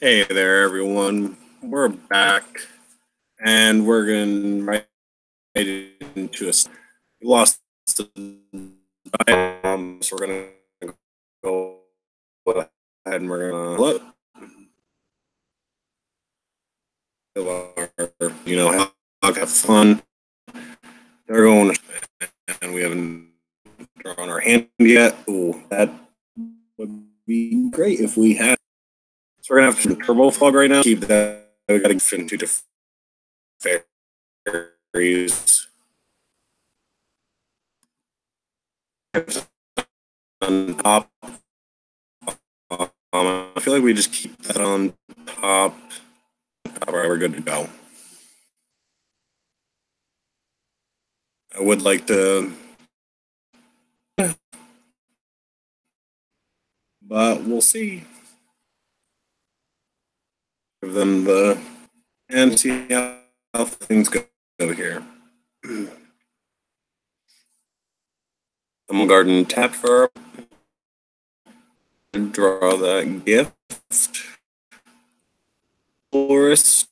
Hey there, everyone. We're back, and we're going right into a. We lost the so we're going to go ahead and we're going to have fun. They're going, and we haven't drawn our hand yet. Oh, that would be great if we had. So we're gonna have some turbo fog right now. Keep that. We gotta get into the fairies on top. I feel like we just keep that on top. All right, we're good to go. I would like to, but we'll see. Give them the and see how things go here. Garden tap for draw that gift. Forest.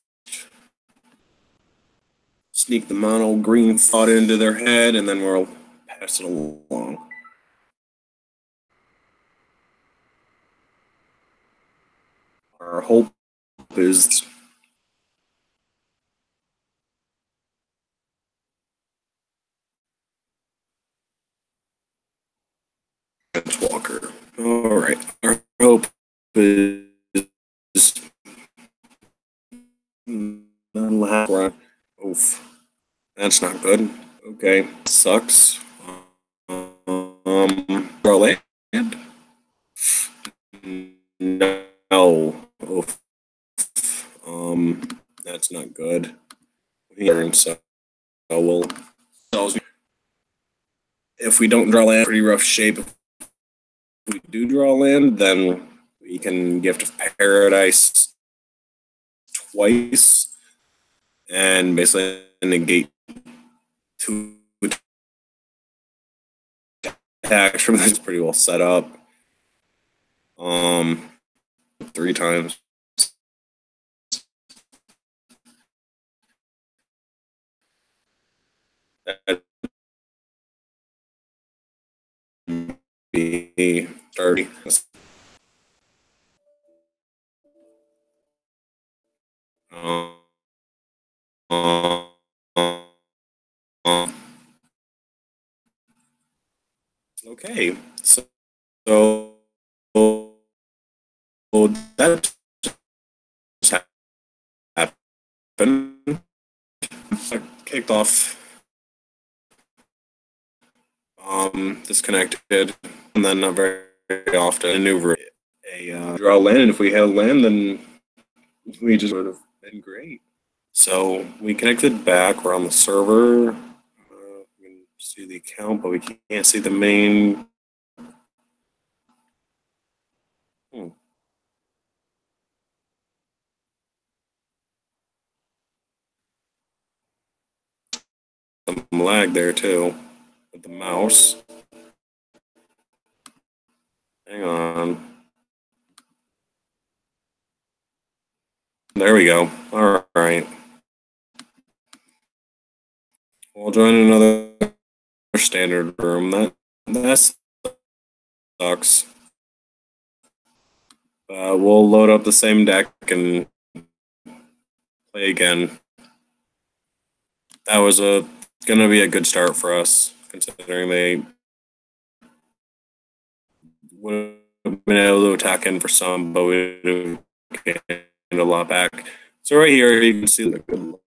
Sneak the mono green thought into their head, and then we'll pass it along. Our hope is Walker. All right. Our hope is oof. That's not good. Okay. Sucks. Draw land? No. Oof. That's not good. Here, so we'll. If we don't draw land, pretty rough shape. If we do draw land, then we can Gift of Paradise twice and basically negate two attacks from this. Pretty well set up. 3 times. That'd be 30. Okay, so that just happened. I kicked off, disconnected, and then not very often maneuver a draw land. And if we had land, then we just would have been great. So we connected back. We're on the server. We can see the account, but we can't see the main. Some lag there too with the mouse. Hang on. There we go. All right. We'll join another standard room. That sucks. We'll load up the same deck and play again. That was gonna be a good start for us, considering they would have been able to attack in for some, but we would have gained a lot back. So right here, you can see the good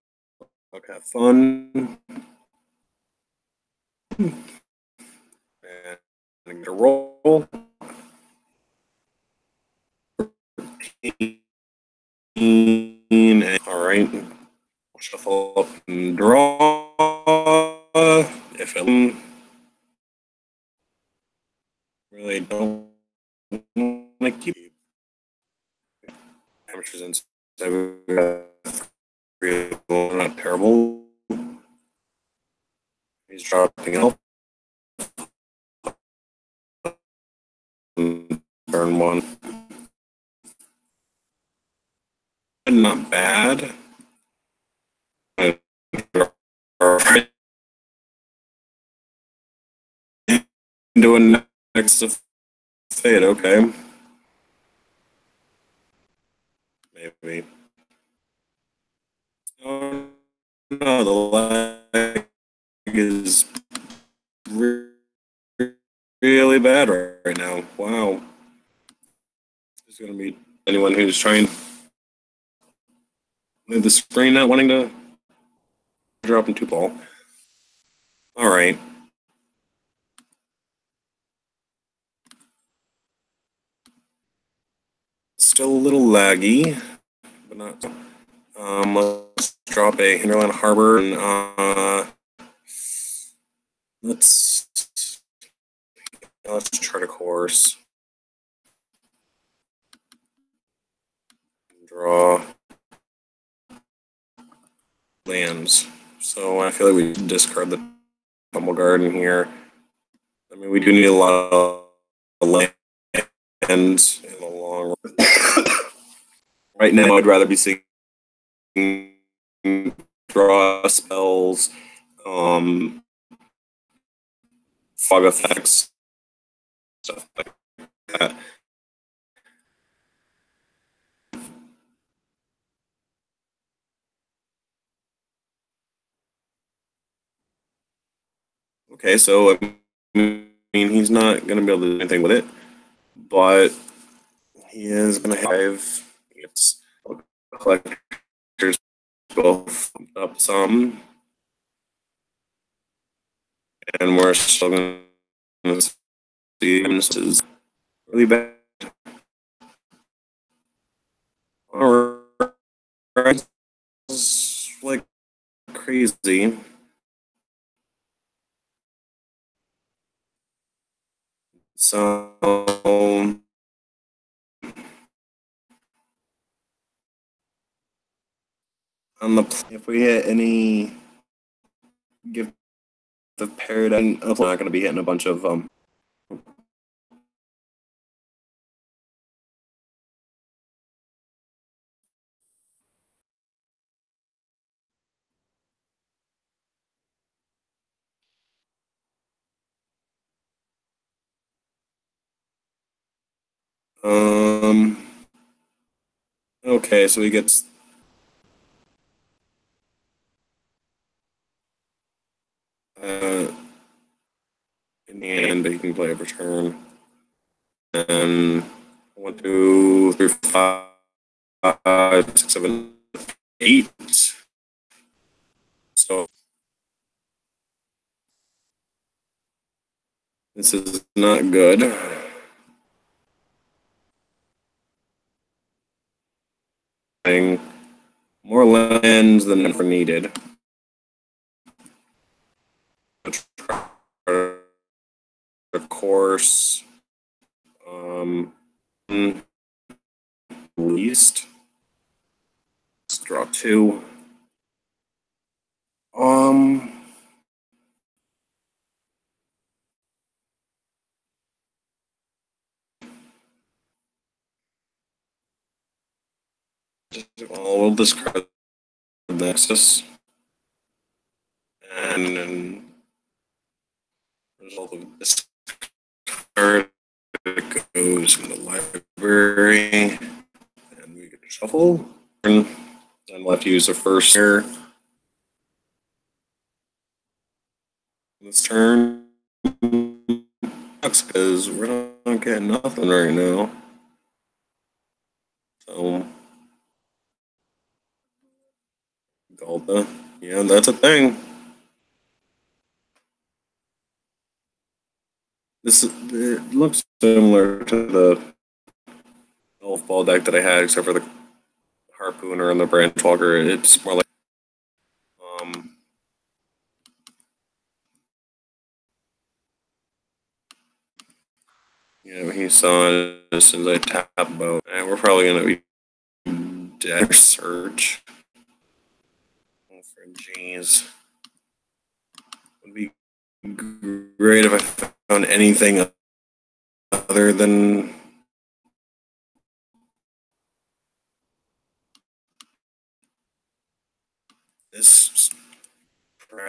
luck, have fun, and a roll. All right, shuffle up and draw. If it really don't like keep amateurs inside, not terrible. He's dropping out. Turn 1. not bad. Doing next to fade, okay. Maybe. Oh no, the lag is really bad right now. Wow. There's gonna be anyone who's trying with the screen not wanting to drop into ball. All right. Still a little laggy, but not. Let's drop a Hinterland Harbor and let's chart a course. Draw lands. So I feel like we discard the Tumble Garden here. I mean, we do need a lot of lands in the long run. Right now, I'd rather be seeing draw spells, fog effects, stuff like that. Okay, so I mean, he's not going to be able to do anything with it, but he is going to have its collectors both up some, and we're still going to see this is really bad. All right, it's like crazy. So on the if we hit any gift of paradigm, I'm not going to be hitting a bunch of okay, so he gets in the end, but he can play a return. And 1, 2, 3, 5, 6, 7, 8. So this is not good. More lands than ever needed. Of course, least. Let's draw 2. We'll discard the Nexus, and result of this card goes in the library, and we can shuffle. And we'll have to use the first here this turn. Sucks because we're not getting nothing right now. So Golda, yeah, that's a thing. It looks similar to the Elf Ball deck that I had, except for the Harpooner and the Branchwalker. It's more like yeah, he saw it as soon as I tap about. And we're probably gonna be deck search. Oh, for G's. Would be great if I found anything other than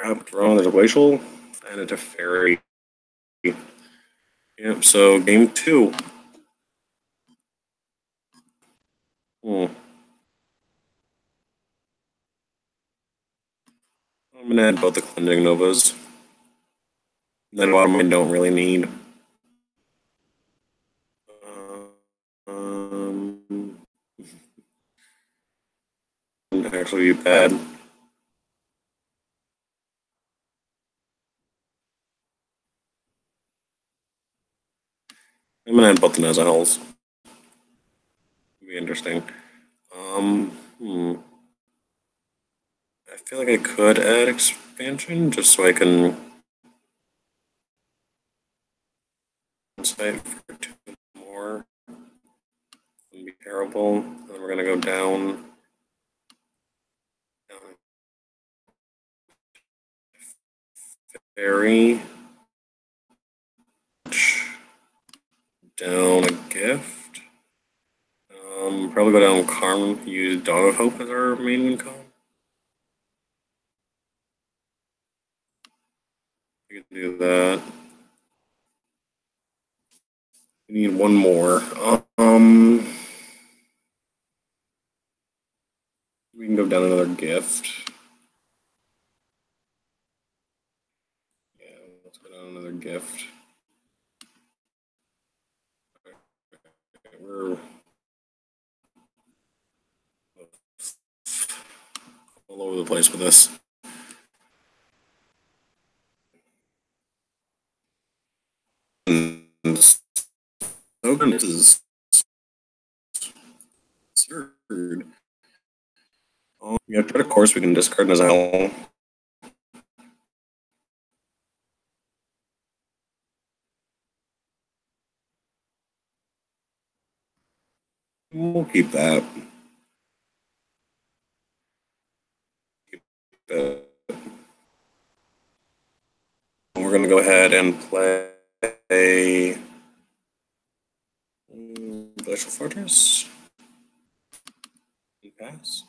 crap, wrong. There's a glacial and a Teferi. Yep, so game 2. Hmm. I'm gonna add both the cleansing novas. Then a lot of mine don't really need. Um, actually be bad. I'm gonna add both the Nazahells. Be interesting. Hmm. I feel like I could add expansion just so I can save for 2 more. Wouldn't be terrible. Then we're gonna go down. Fairy. Down a gift. Probably go down Karm. Use Dog of Hope as our main win con. We can do that. We need one more. We can go down another gift. Yeah, let's go down another gift. Okay, we're all over the place with this. And Hogan is absurd. Oh, yeah, but of course we can discard Nazael. We'll keep that. Keep that. We're gonna go ahead and play Glacial Fortress. Pass.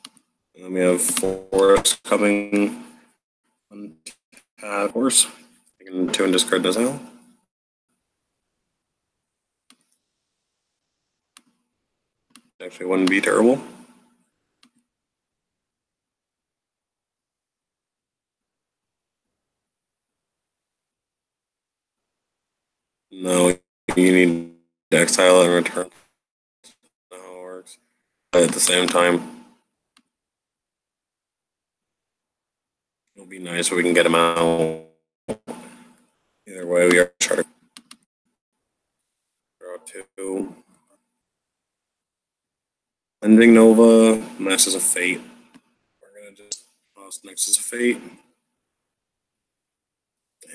And then we have Forest coming on horse. You can 2 and discard Nazael. Actually wouldn't be terrible. No, you need to exile and return. That's how it works. But at the same time, it'll be nice if we can get him out. Either way, we are trying to draw 2. Ending Nova, Nexus of Fate. We're gonna just toss Nexus of Fate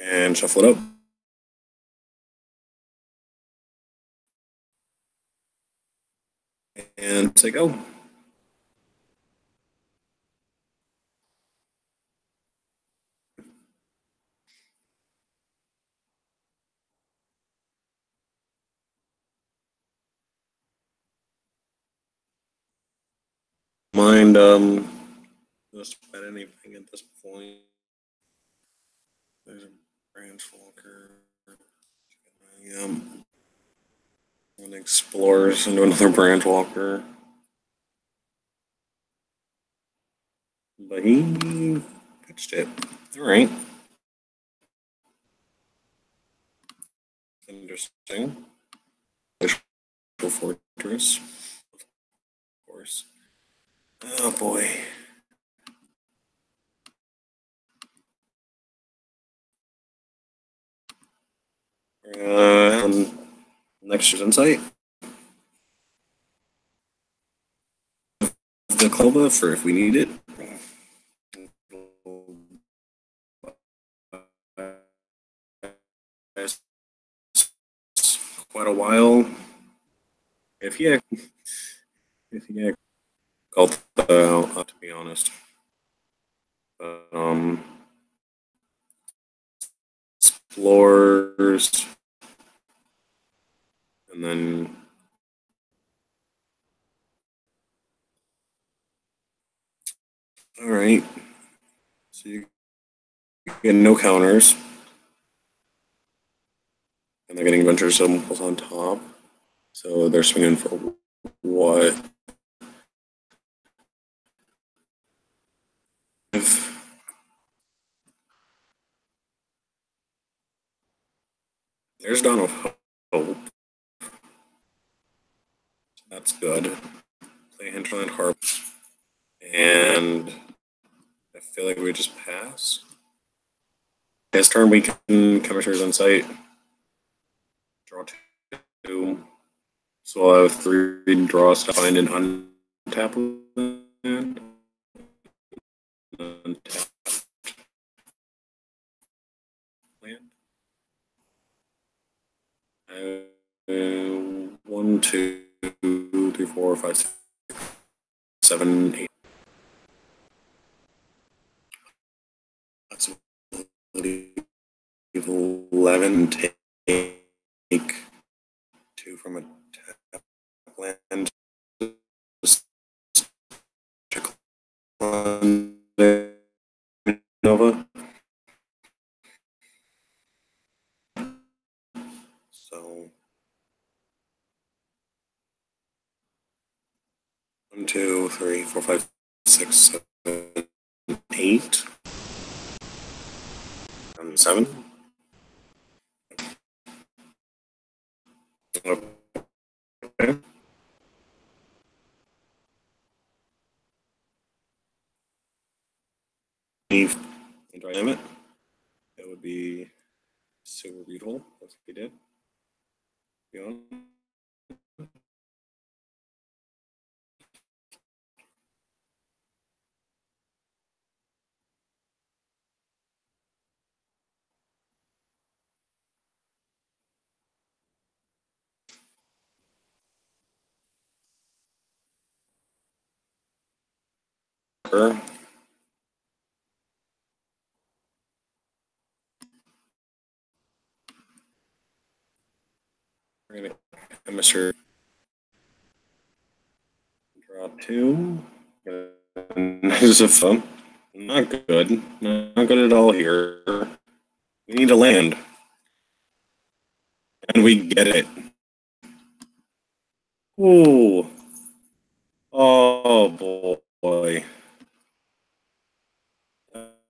and shuffle it up. And say go. Mind just about anything at this point. There's a branch walker. And explores into another branch walker. But he pitched it. Alright. Interesting. Fortress. Of course. Oh boy. Next year's insight. The Cloba for if we need it. Quite a while. If he called to be honest. But, explores and then all right. So you get no counters. And they're getting adventure symbols on top. So they're swinging for what? If there's Dawn of Hope. That's good. Play Hinterland Harp. And I feel like we just pass. This turn we can Chemistries on site. Draw 2. So I'll have 3 draws to find an untapped land. Untapped land. 1, 2, 3, 4, 5, 6, 7, 8. That's 11. Take 2 from a tap land. Nova. So 1, 2, 3, 4, 5, 6, 7, 8, and 7. Okay. Leave and dry it. That would be super beautiful if we did. Beyond. We're gonna chemistry. Draw 2. This is a fun. Not good. Not good at all here. We need a land. And we get it. Ooh. Oh boy.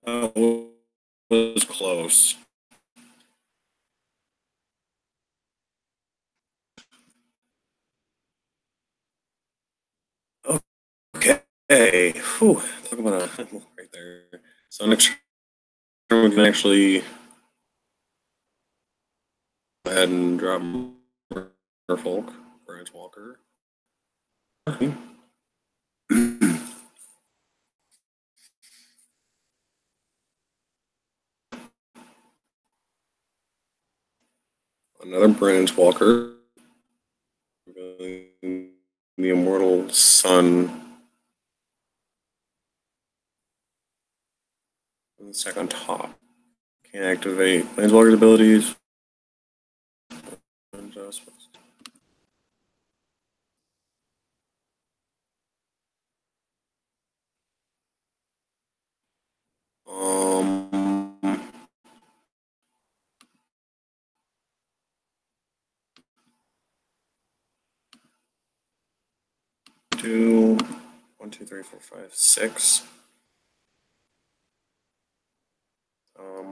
That was close. Okay. Whew. Talk about a right there. So next turn we can actually go ahead and drop Merfolk, Branch Walker. Another Branch Walker. The Immortal Sun. And the second top. Can't activate Planeswalker's abilities. Adjustments. Two, 1, 2, 3, 4, 5, 6.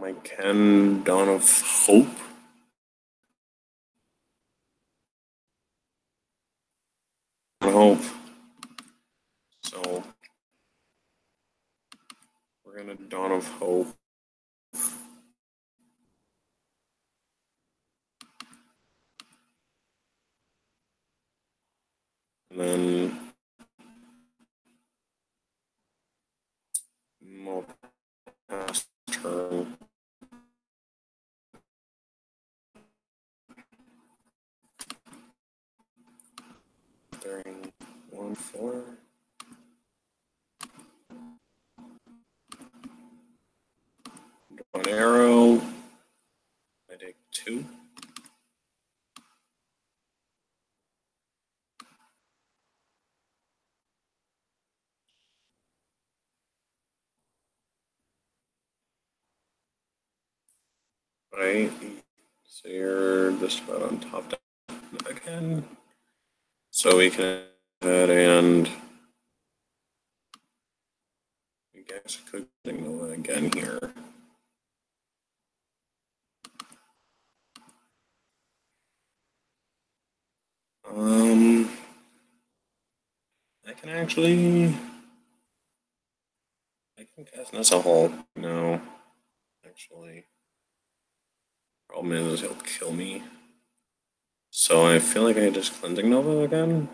I can Dawn of Hope. Hope. So we're gonna Dawn of Hope. And then we'll pass turn. During 1, 4. Draw an arrow. I take 2. Right. So you're just about on top again. So we can go ahead and I guess cooking Nova again here. I can actually I can cast Nessa Hole. No, actually. Problem is he'll kill me. So I feel like I just cleansing Nova again.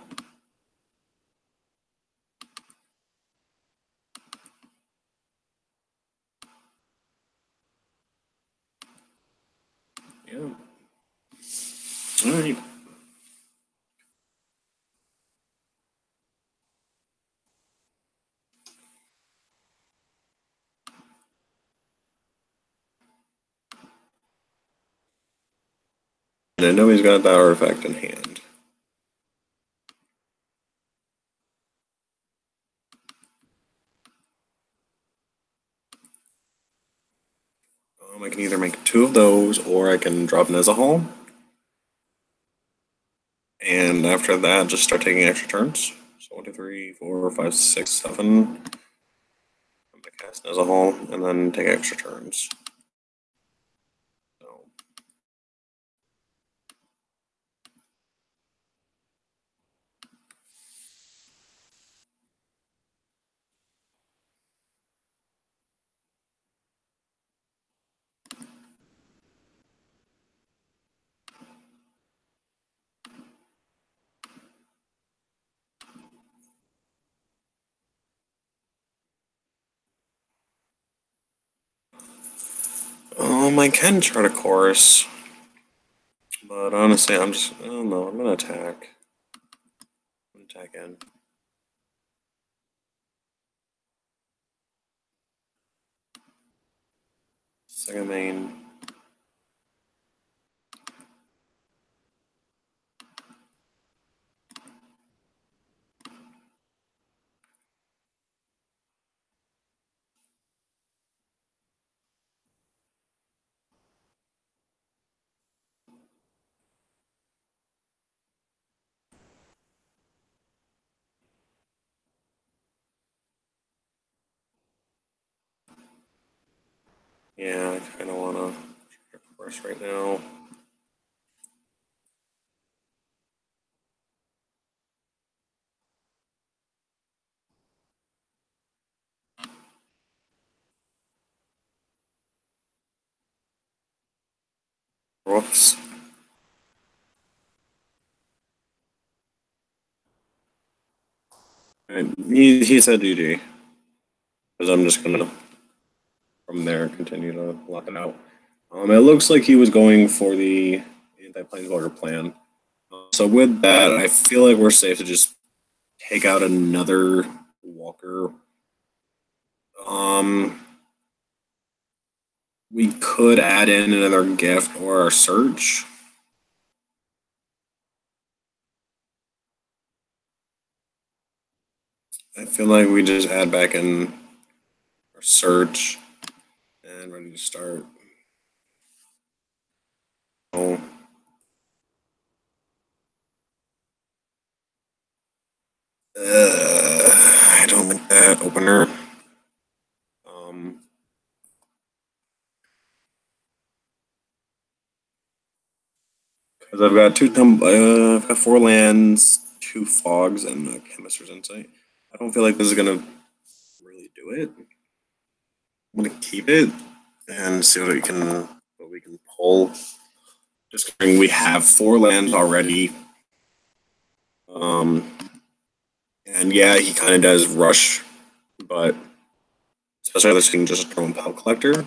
Yeah. Alright. And I know he's got that artifact in hand. I can either make 2 of those or I can drop Nezahal. And after that, just start taking extra turns. So 1, 2, 3, 4, 5, 6, 7. I'm gonna cast Nezahal and then take extra turns. So. I can chart a chorus, but honestly, I'm just, I don't know, I'm gonna attack. I'm gonna attack in. Second main. Yeah, I kind of want to chart a chorus right now. Whoops. And he said GG, because I'm just gonna from there continue to lock it out. It looks like he was going for the anti-planeswalker plan. So with that, I feel like we're safe to just take out another walker. We could add in another gift or our search. I feel like we just add back in our search and ready to start. Oh. I don't like that opener. Because I've got I've got 4 lands, 2 fogs, and a chemist's insight. I don't feel like this is gonna really do it. I'm gonna keep it and see what we can pull. Just considering we have 4 lands already. And yeah, he kind of does rush, but especially other thing just throw Pal Collector.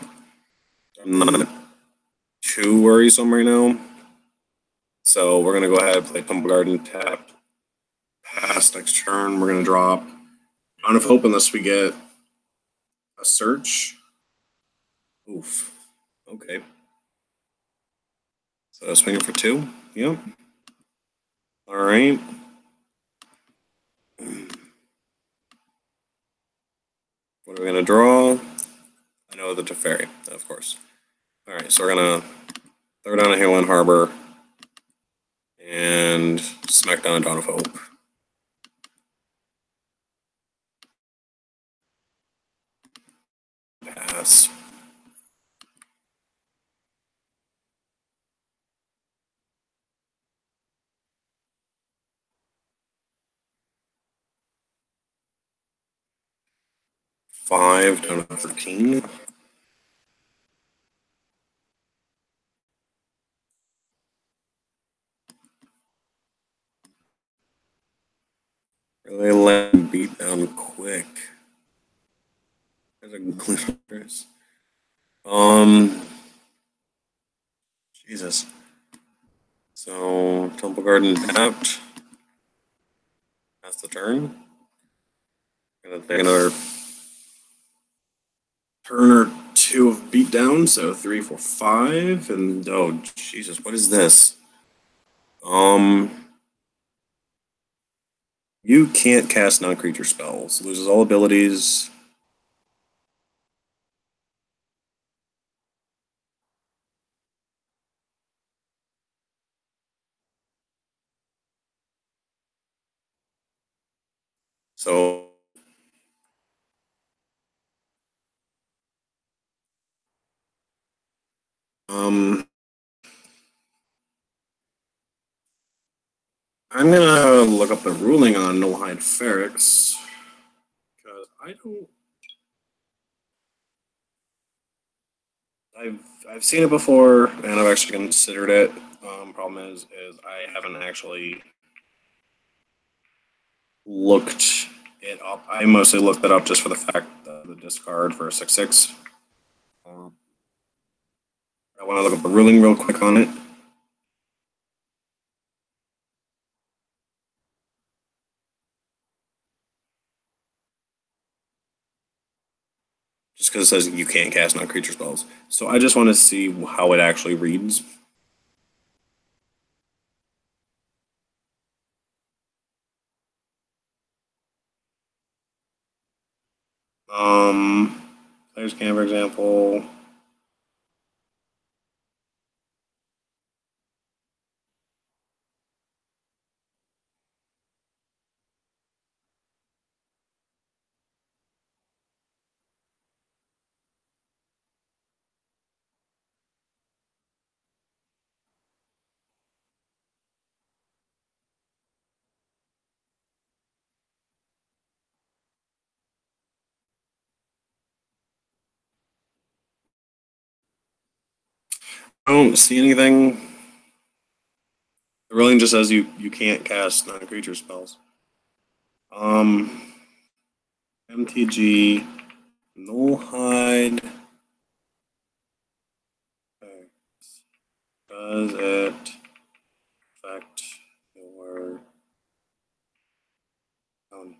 I'm not too worrisome right now. So we're gonna go ahead and play Tumble Garden, tap, pass next turn. We're gonna drop Dawn of Hope unless we get a search. Oof. Okay. So swinging for 2. Yep. All right. What are we gonna draw? I know the Teferi, of course. All right, so we're gonna throw down a Hail and Harbor, and smack down a Dawn of Hope. Pass. Five down to 13. Really let him beat down quick. There's a cockatrice. Jesus. So Temple Garden tapped. That's the turn. Gonna take another turn or two of beatdown. So 3, 4, 5, and oh Jesus, what is this? You can't cast non-creature spells. Loses all abilities. So I'm gonna look up the ruling on Nullhide Ferrex because I don't. I've seen it before and I've actually considered it. Problem is I haven't actually looked it up. I mostly looked it up just for the fact that the discard for a 6/6. I want to look up the ruling real quick on it. Just because it says you can't cast non-creature spells. So I just want to see how it actually reads. Players can, for example. I don't see anything. The ruling just says you can't cast non-creature spells. MTG, Nullhide. Does it affect your own?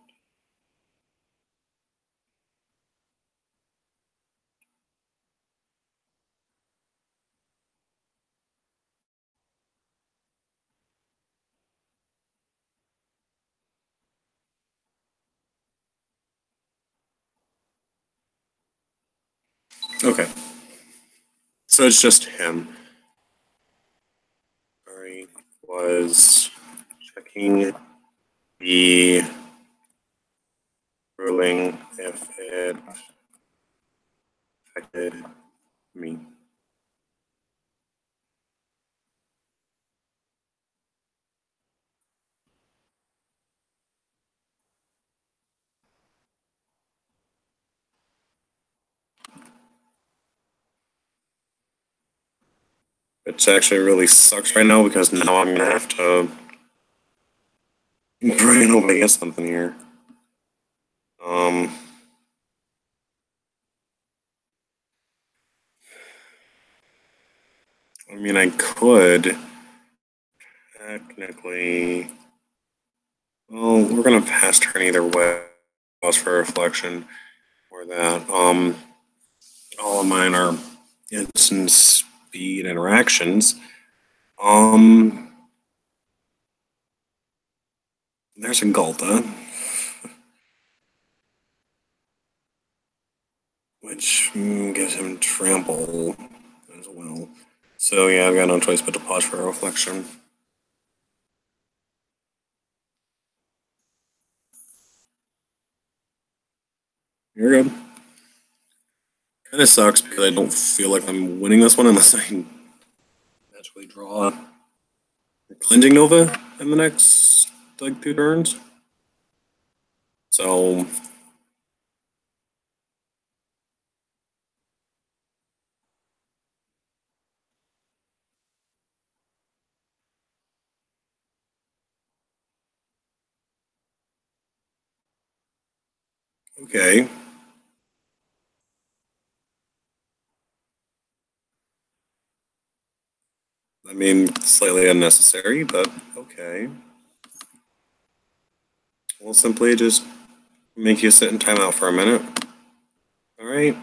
Okay. So it's just him. Sorry, was checking the ruling if it affected me. Which actually really sucks right now because now I'm gonna have to try and hope I get something here. I mean, I could technically. Well, we're gonna pass turn either way. Pause for reflection, or that. All of mine are instant speed interactions. There's a Galta, which gives him trample as well. So yeah, I've got no choice but to pause for a reflection. You're good. Kind of sucks because I don't feel like I'm winning this one unless I magically draw a Cleansing Nova in the next like 2 turns. So okay. I mean, slightly unnecessary, but okay. We'll simply just make you sit in timeout for a minute. All right.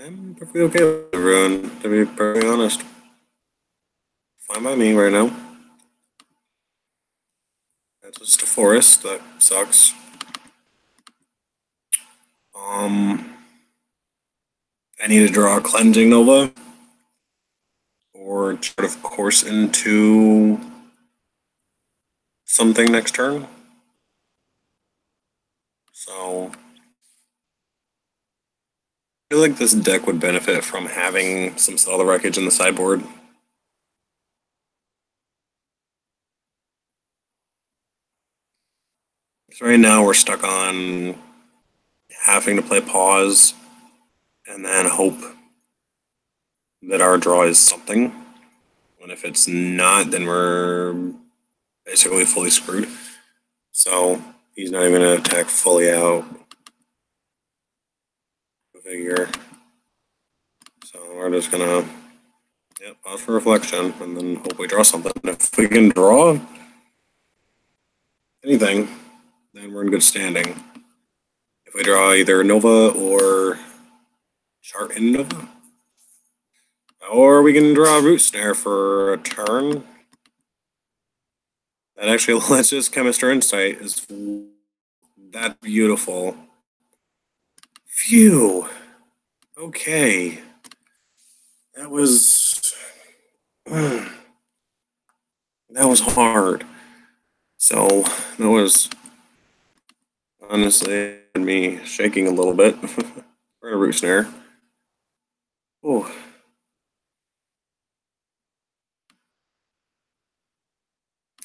I'm perfectly okay with everyone, to be perfectly honest. Fine by me right now. That's just a forest. That sucks. I need to draw a Cleansing Nova or chart of course into something next turn. So I feel like this deck would benefit from having some solid wreckage in the sideboard. So right now we're stuck on having to play pause and then hope that our draw is something. And if it's not, then we're basically fully screwed. So he's not even going to attack fully out. Figure. So we're just gonna pause for reflection and then hope we draw something. If we can draw anything, then we're in good standing. If we draw either Nova or Chart in Nova, or we can draw Root Snare for a turn. That actually lets us Chemistry Insight is that beautiful. Phew. Okay. That was that was hard. So that was honestly me shaking a little bit for a Root Snare. Oh.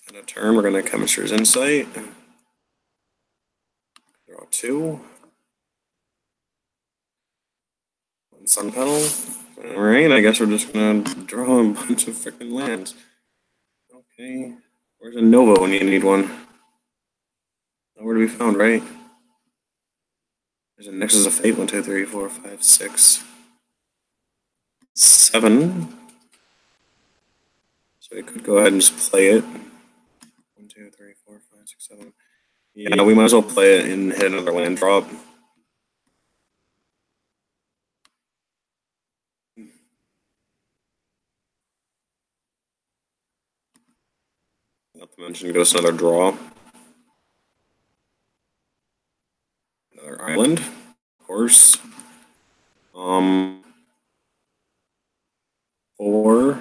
In a turn, we're going to Chemistry's Insight. Draw 2. One Sun Petal. Alright, I guess we're just going to draw a bunch of freaking lands. Okay. Where's a Nova when you need one? Nowhere to be found, right? There's a Nexus of Fate. 1, 2, 3, 4, 5, 6, 7. So we could go ahead and just play it. 1, 2, 3, 4, 5, 6, 7. Yeah, we might as well play it and hit another land drop. Not to mention, goes another draw. Another island, of course. 4.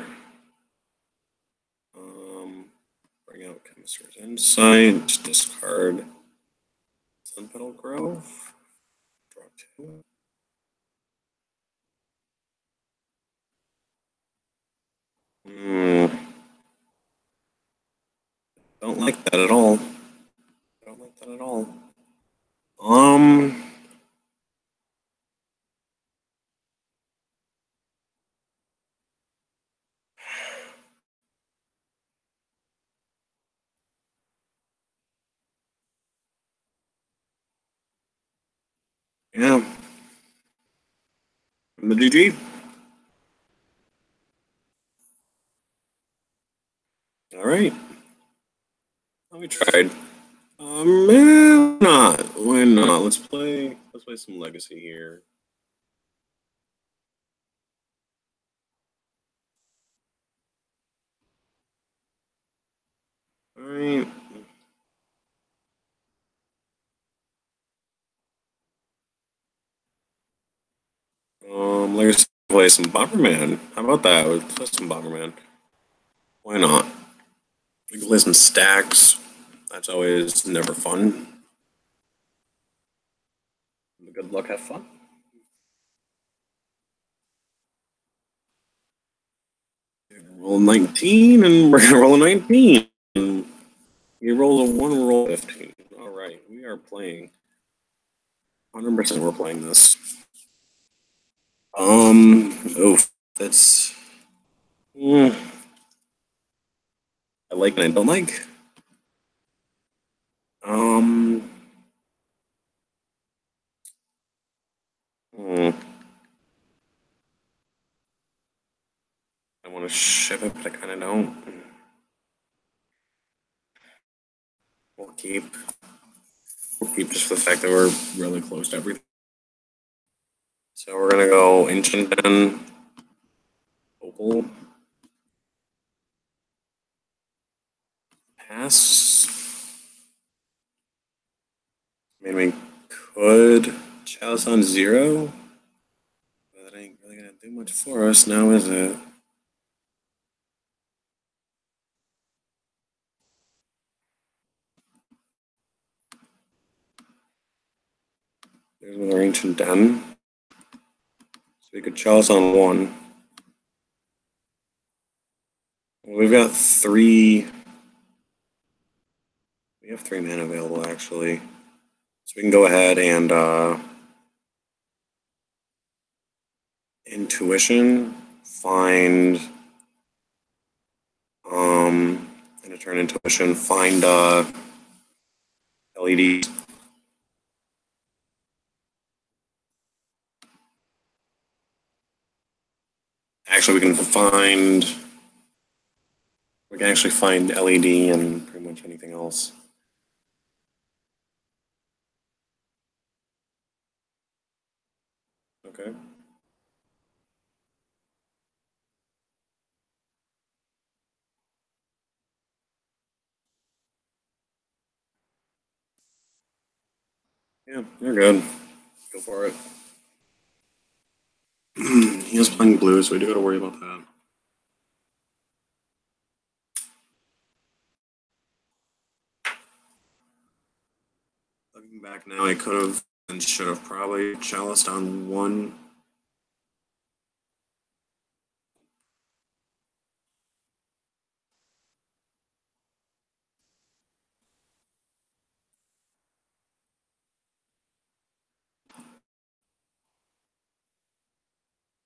Bring out Chemistry's Insight. Discard Sun Petal Grove. Draw 2. Don't like that at all. Don't like that at all. Yeah. The GG. All right. We tried. Why not? Why not? Let's play some Legacy here. All right. Let's play some Bomberman. How about that? Let's play some Bomberman. Why not? We can play some stacks. That's always never fun. Good luck, have fun. Roll 19, and we're gonna roll a 19. You roll a 1, roll 15. All right, we are playing. 100% we're playing this. Oof, that's. I like and I don't like. Um, hmm, I want to ship it, but I kind of don't. We'll keep. We'll keep just for the fact that we're really close to everything. So we're gonna go Ancient Den, Opal, Pass. I mean, we could Chalice on 0, but that ain't really gonna do much for us now, is it? There's another Ancient Den. So we could Chalice on 1. We've got 3. We have 3 mana available, actually. So we can go ahead and Intuition, find in a turn Intuition, find LEDs. Actually, we can actually find LED and pretty much anything else. Okay. Yeah, you're good. Go for it. He is playing blue, so we do got to worry about that. Looking back now, I could have and should have probably chaliced on 1.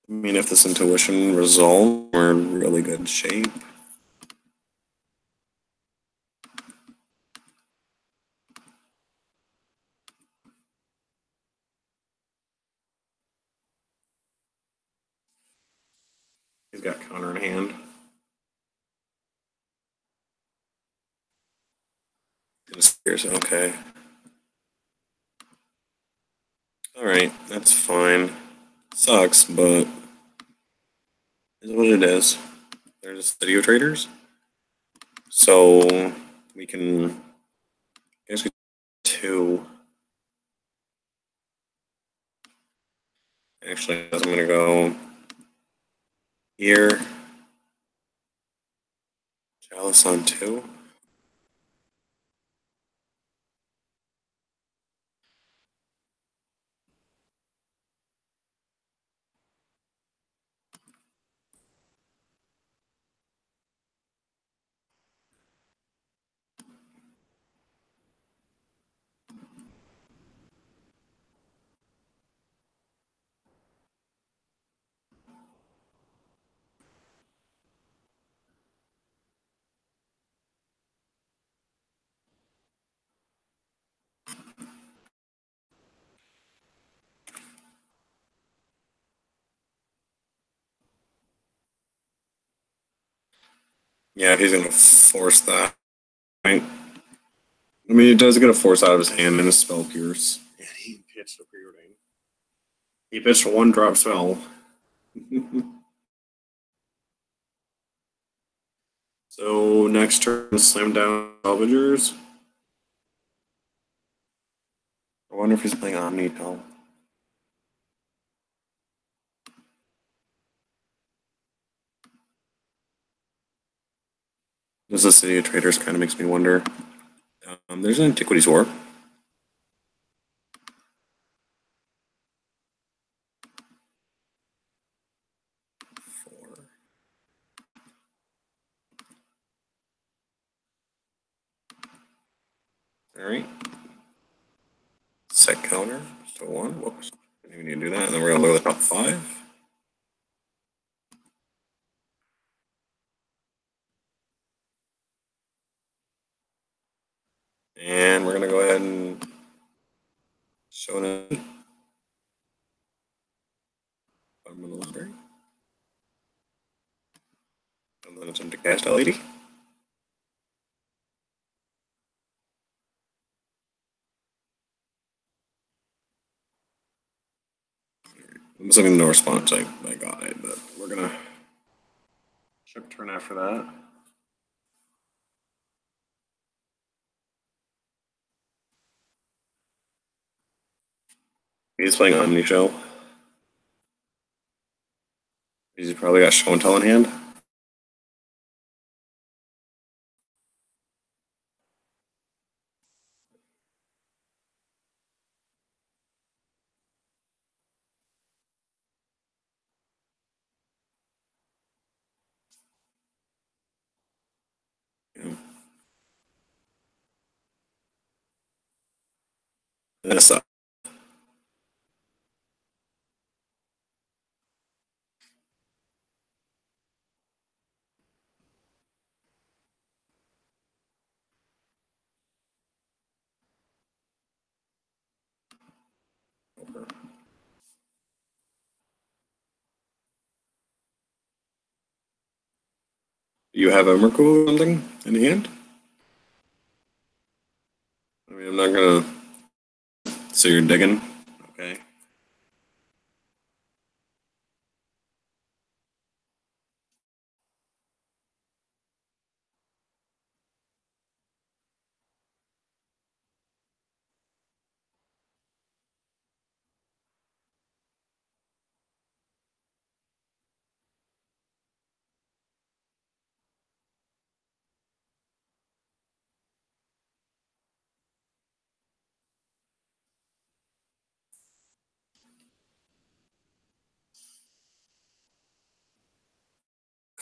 I mean, if this Intuition resolves, we're in really good shape. He's got counter in hand. Okay. Alright, that's fine. Sucks, but is what it is. There's video traders. So we can I guess we 2. Actually, I'm gonna go here. Chalice on 2. Yeah, he's gonna force that. Right? I mean, he does get a force out of his hand and a spell pierce. And he pitched a preordain. He pitched a 1-drop spell. So next turn, slam down Salvagers. I wonder if he's playing Omni-Tell. This is a City of Traders kind of makes me wonder. There's an Antiquities War. All right. Set counter, so 1. Whoops. Didn't even need to do that. And then we're going to look at the top 5. And we're going to go ahead and show it. I'm in the library. And then attempt to cast LED. I'm assuming no response. I got it, but we're going to check turn after that. He's playing Omni Show. He's probably got Show and Tell in hand. Yeah. This up. You have a Merkle or something in hand? I mean, I'm not gonna. So you're digging? Okay.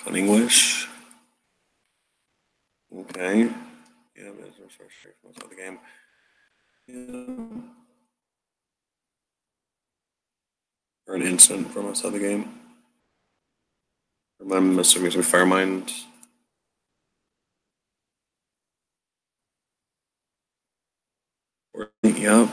Cunning Wish. Okay. Yeah, but it's straight from outside the game. Yeah. Or an instant from outside the game. I'm assuming it's Fire Mind. Yep.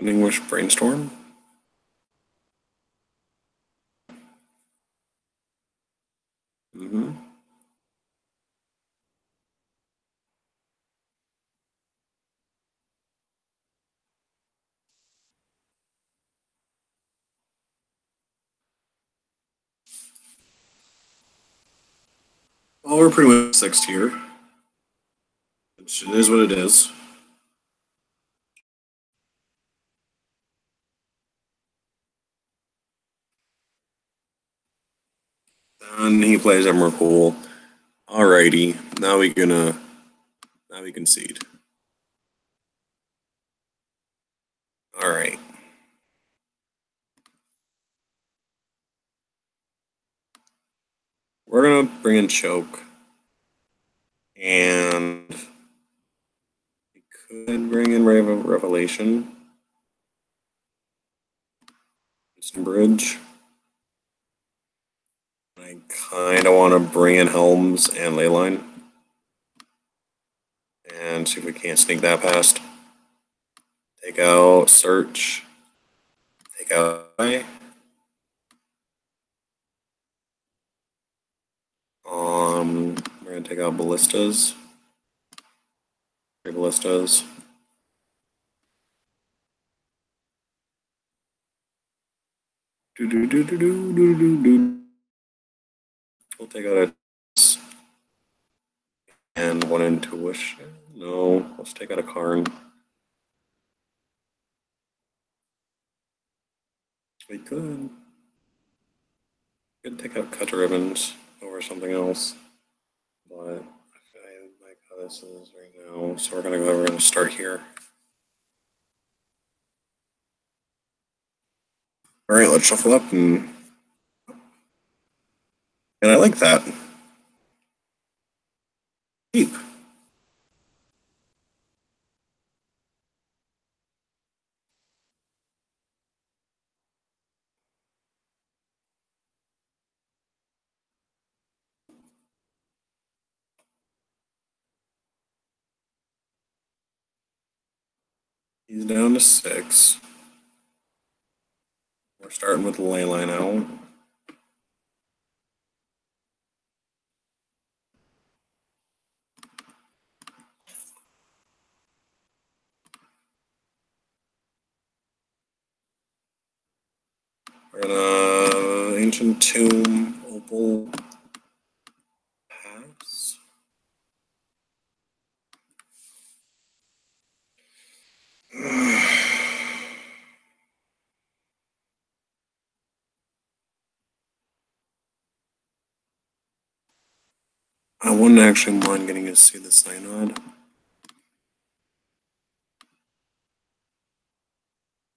Cunning Wish Brainstorm. Mm-hmm. Well, we're pretty much 6th here. Which it is what it is. And he plays Emrakul. Alrighty. Now we concede. Alright. We're gonna bring in Choke. And we could bring in Revelation. Some Bridge. I kind of want to bring in Helms and Leyline. And see if we can't sneak that past. Take out Search. Take out we're gonna take out Ballistas. Ballistas. Do do do do do do do do. take out a and one intuition. No, let's take out a Karn. We could take out cut ribbons over something else, but I like how this is right now. So we're gonna start here. All right, let's shuffle up and I like that. Deep. He's down to 6. We're starting with the ley line out. We're gonna Ancient Tomb, Opal, pass. I wouldn't actually mind getting to see the Synod.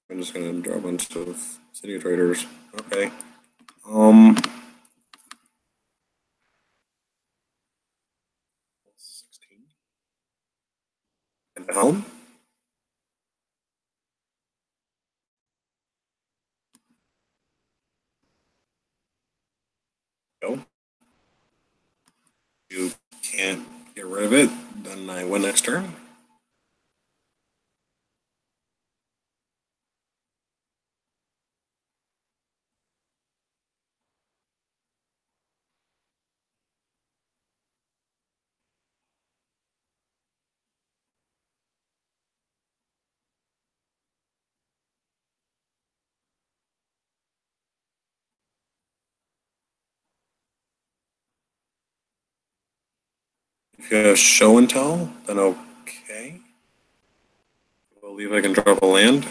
I'm just gonna draw a bunch of city traders. Okay. 16. And helm. No. You can't get rid of it. Then I win next turn. If you have show and tell, then okay. I believe I can drop a land.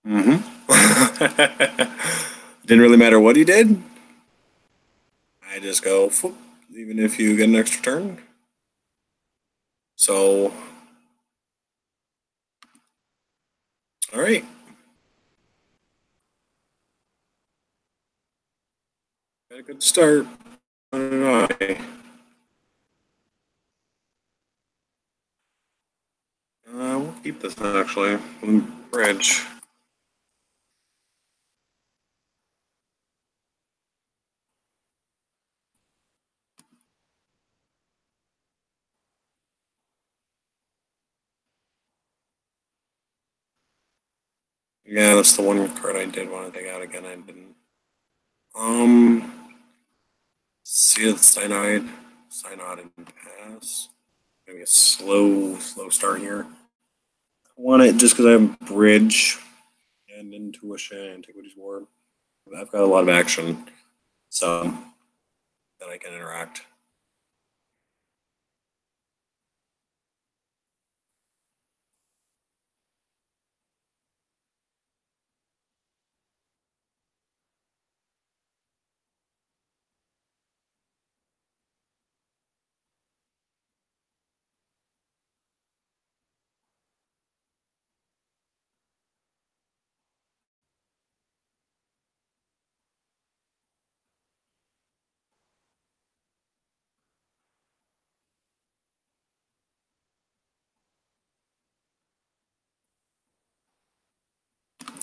Mm-hmm. Didn't really matter what he did. I just go, even if you get an extra turn. So, all right. Got a good start. We'll keep this actually. Bridge. Yeah, that's the one card I did want to take out again. I didn't. See the Synod and pass. Maybe a slow start here. I want it just because I have bridge and intuition and antiquities war. I've got a lot of action, so that I can interact.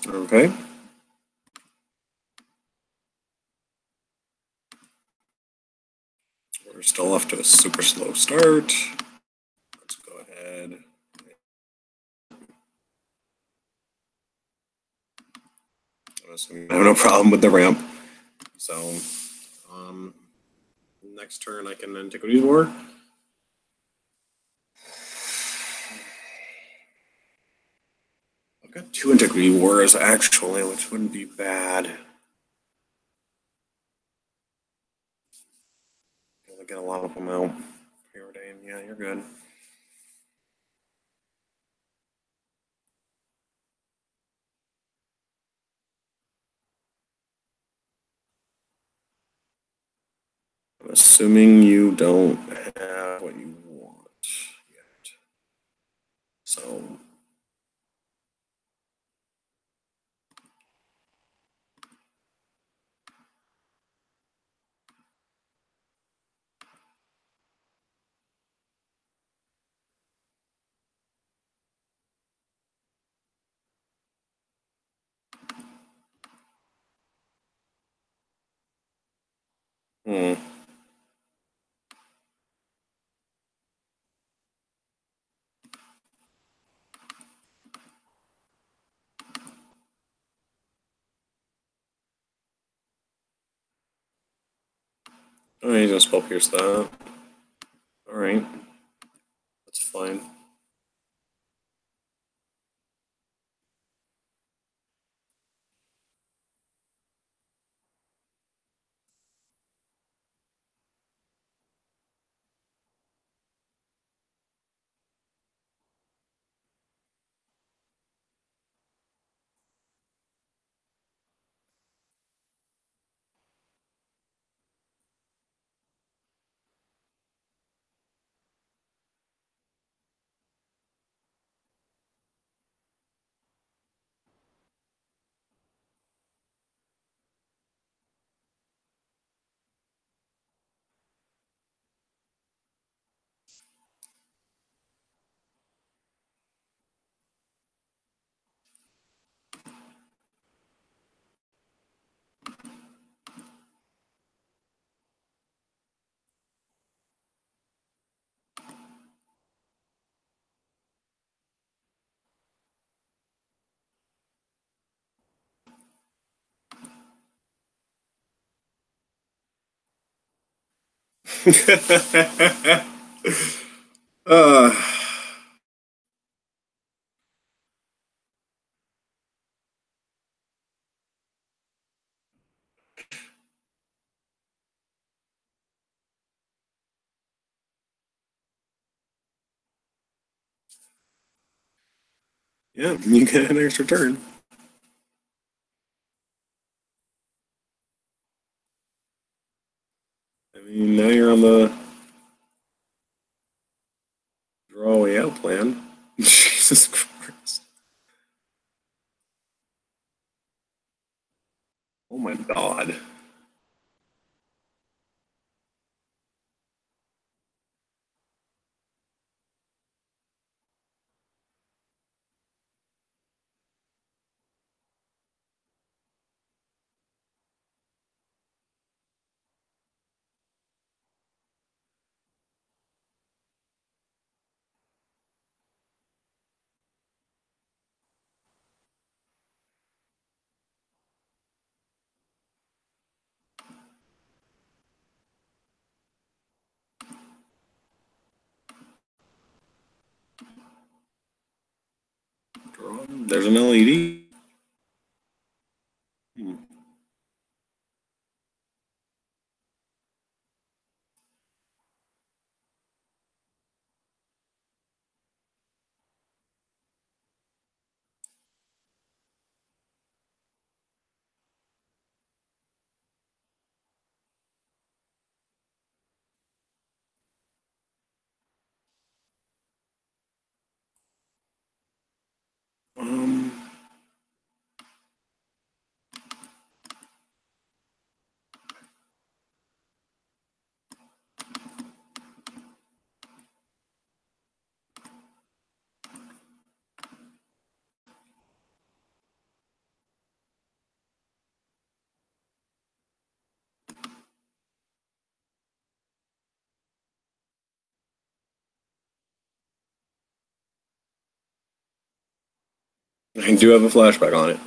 Okay. We're still off to a super slow start. Let's go ahead. I have no problem with the ramp. So, next turn I can Antiquities War. I've got 2 Antiquity Wars actually, which wouldn't be bad. I'll get a lot of them out. Preordain, yeah, you're good. I'm assuming you don't have what you want yet. So. Hmm. Oh, he's gonna spell pierce that. Alright. That's fine. uh, yeah, you get an extra turn. I mean, now you're on the draw way out plan. Jesus Christ. Oh my god. Draw. There's an LED. Hmm. Um, I do have a flashback on it.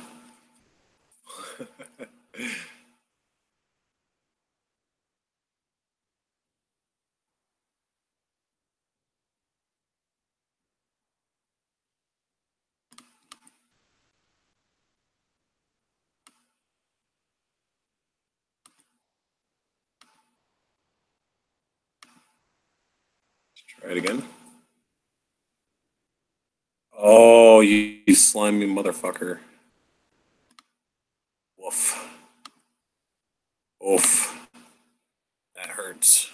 Try it again. Oh, you slimy motherfucker. Woof. Oof. That hurts.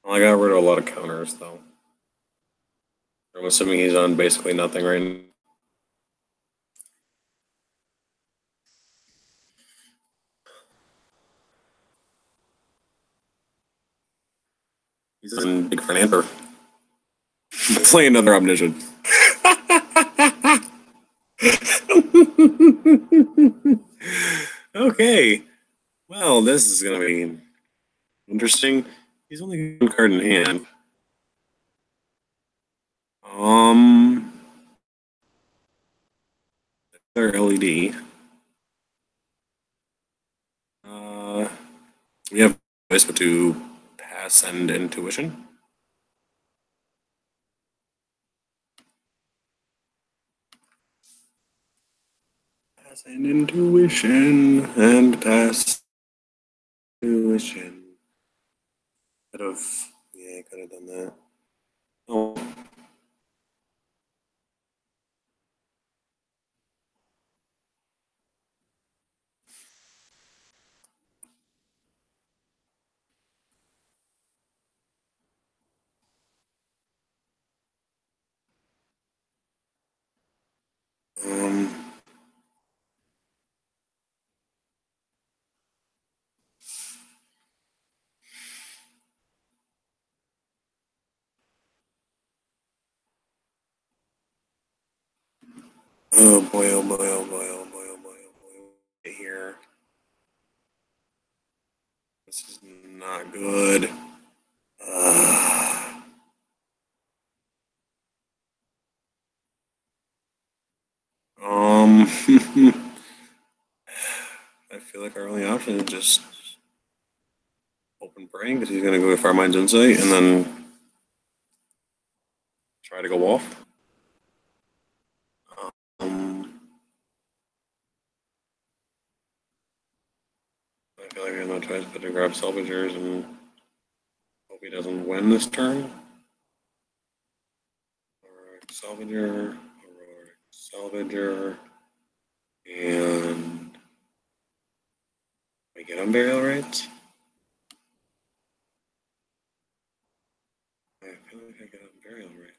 Well, I got rid of a lot of counters, though. I'm assuming he's on basically nothing right now. He's in Big Fernando. Play another Omniscient. Okay. Well, this is going to be interesting. He's only got one card in hand. Another LED. We have voice to pass and intuition. Pass and intuition and pass intuition. Could have, yeah, could have done that. Oh. Oh boy, oh boy, oh boy, oh boy, oh boy, oh boy. Here. This is not good. I feel like our only option is just open brain because he's going to go with Farmind's Insight and then try to go off. I feel like I'm going to try to grab Salvagers and hope he doesn't win this turn. Heroic Salvager, Heroic Salvager, and we get on burial rates. I feel like I get on burial rates.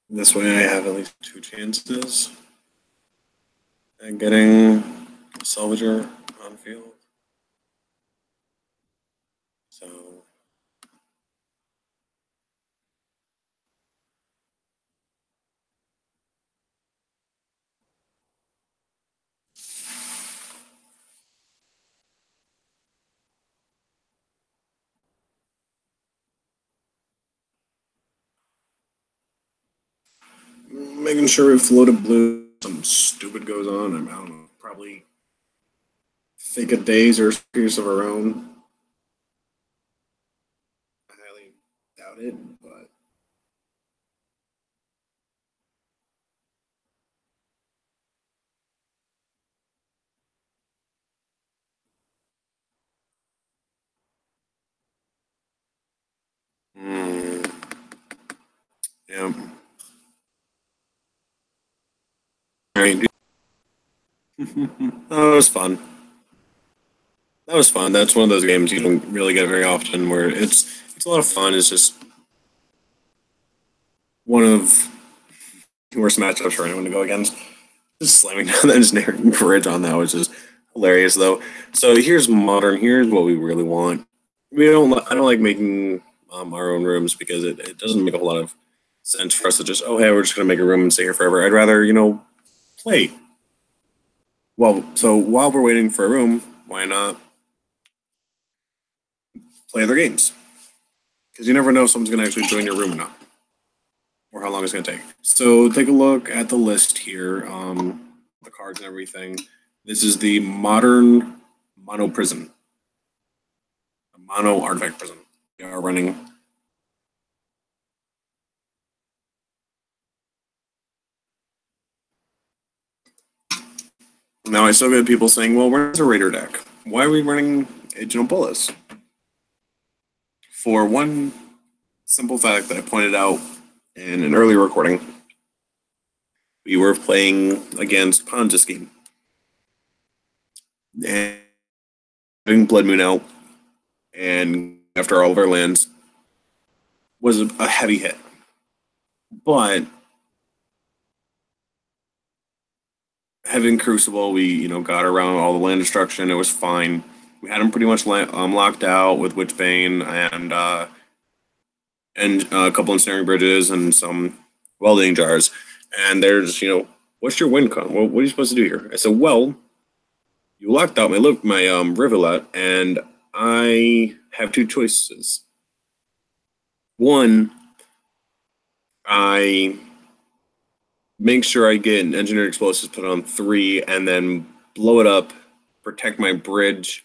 This way I have at least 2 chances at getting a Salvager on field. So making sure we floated blue. Something stupid goes on. I don't know. Probably think of days or excuse of our own. I highly doubt it, but yeah. All right. That was fun. That was fun. That's one of those games you don't really get very often where it's a lot of fun. It's just one of the worst matchups for anyone to go against. Just slamming down that engineering bridge on that was just hilarious though. So here's modern. Here's what we really want. We don't. I don't like making our own rooms because it doesn't make a whole lot of sense for us to just hey, we're just gonna make a room and stay here forever. I'd rather play. Well, so while we're waiting for a room, why not play other games? Because you never know if someone's going to actually join your room or not, or how long it's going to take. So take a look at the list here, the cards and everything. This is the modern mono prison, a mono artifact prison. We are running. Now I still get people saying, "Well, where's a Raider deck? Why are we running Agent Bullets?" For one simple fact that I pointed out in an earlier recording, we were playing against Ponzi Scheme and having Blood Moon out, and after all of our lands was a heavy hit. But having Crucible, we got around all the land destruction. It was fine. We had them pretty much locked out with Witchbane and a couple ensnaring bridges and some welding jars. And there's, what's your win con? What are you supposed to do here? I said, well, you locked out my rivulet, and I have two choices. One, I make sure I get an engineered explosives put on 3 and then blow it up, protect my bridge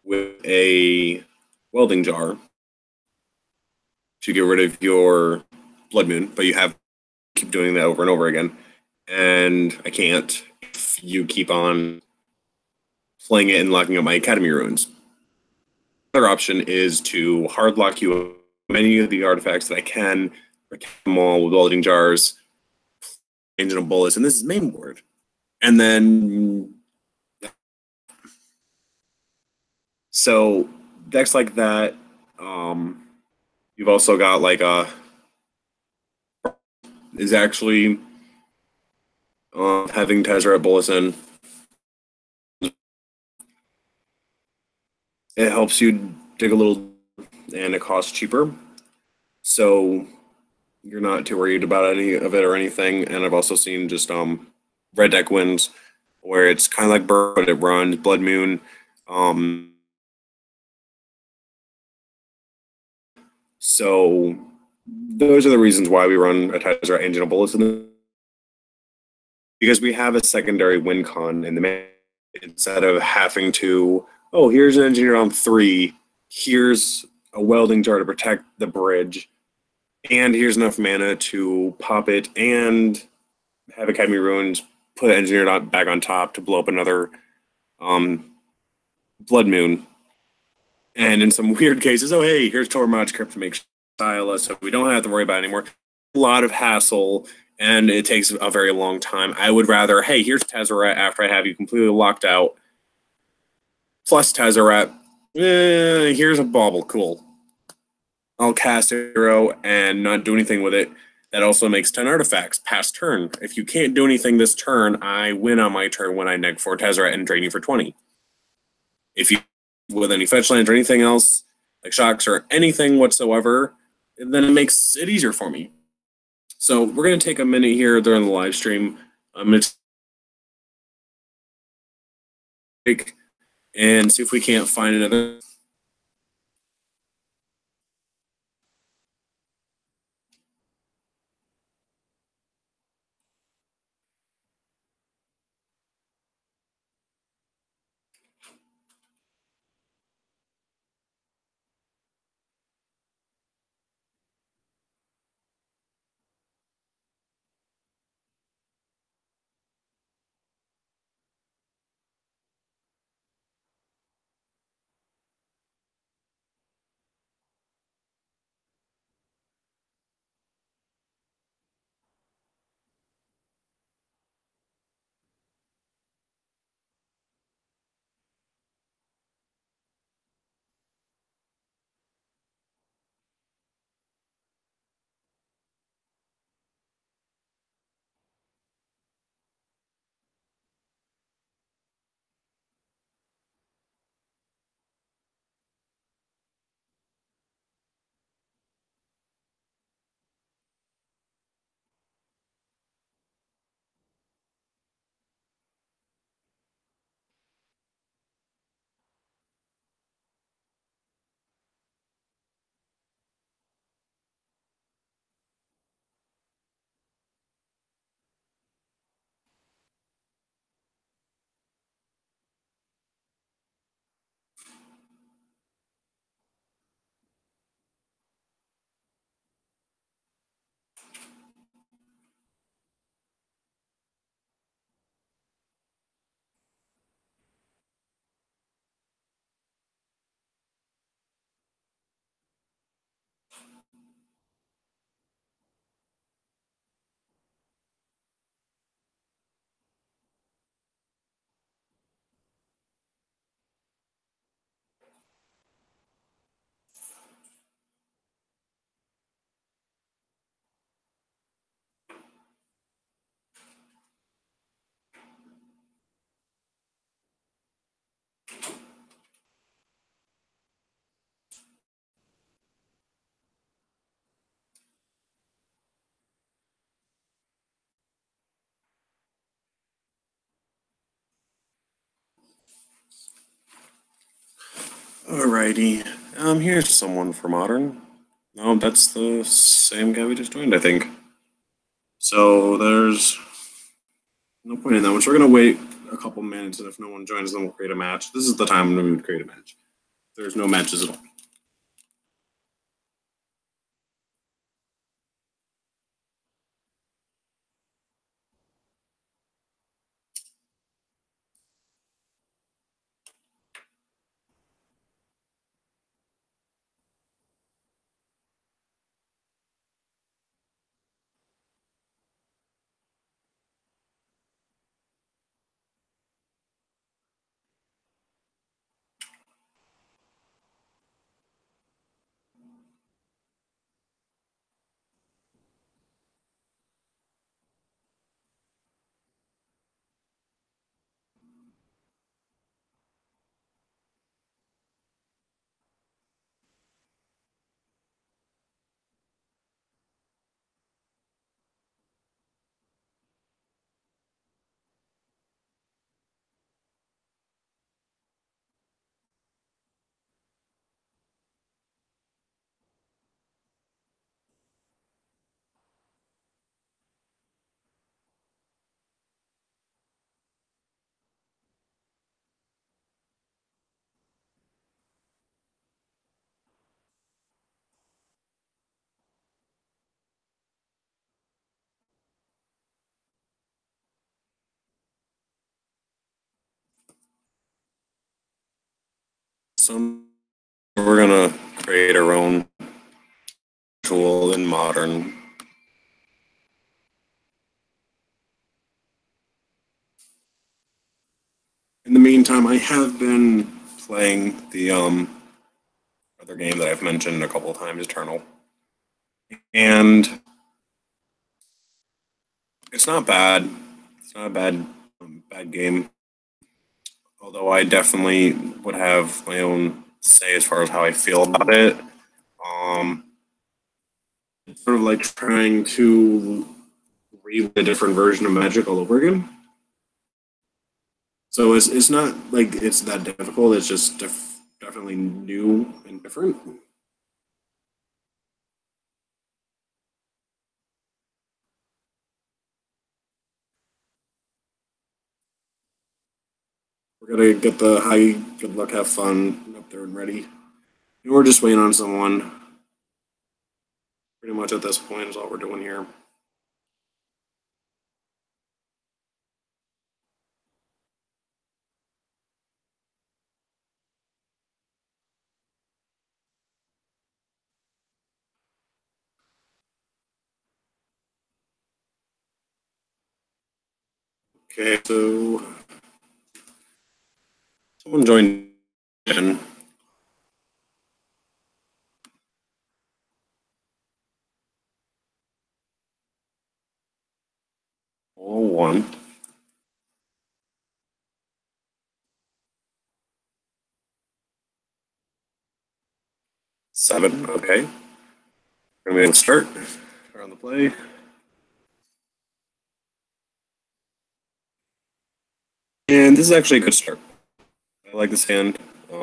with a welding jar to get rid of your Blood Moon, but you have to keep doing that over and over again. And I can't if you keep on playing it and locking up my Academy ruins. Another option is to hard lock you many of the artifacts that I can, protect them all with welding jars, Angel of Bullets, and this is main board. And then so decks like that, you've also got like is actually having Tezzeret Bullets in. It helps you dig a little, and it costs cheaper, so you're not too worried about any of it or anything. And I've also seen just red deck wins where it's kind of like Bird, but it runs Blood Moon. So those are the reasons why we run a Tezzeret Engine of Bullets in the, because we have a secondary win con in the main instead of having to, oh, here's an engineer on 3, here's a welding jar to protect the bridge, and here's enough mana to pop it and have Academy Ruins put engineer back on top to blow up another Blood Moon. And in some weird cases, oh, hey, here's Tormod's Crypt to make style, so we don't have to worry about it anymore. A lot of hassle, and it takes a very long time. I would rather, hey, here's Tezzeret after I have you completely locked out, plus Tezzeret. Here's a bauble, cool. I'll cast a hero and not do anything with it. That also makes 10 artifacts past turn. If you can't do anything this turn, I win on my turn when I neg 4 Tezzeret and drain you for 20. If you with any fetch lands or anything else, like shocks or anything whatsoever, then it makes it easier for me. So we're going to take a minute here during the live stream. I'm going to take and see if we can't find another. Alrighty. Here's someone for modern. No, that's the same guy we just joined, I think. So there's no point in that one. So we're gonna wait a couple minutes, and if no one joins, then we'll create a match. This is the time when we would create a match. There's no matches at all. So we're gonna create our own tool in modern. In the meantime, I have been playing the other game that I've mentioned a couple of times, Eternal, and it's not bad. It's not a bad game. Although I definitely would have my own say as far as how I feel about it. Um, it's sort of like trying to read a different version of Magic all over again. So it's not like it's that difficult. It's just definitely new and different. We're gonna get the high, good luck, have fun up there and ready. And we're just waiting on someone. Pretty much at this point is all we're doing here. Okay, so someone joined in. Oh, one. 7. Okay. We're gonna be able to start around the play. And this is actually a good start. I like this hand. A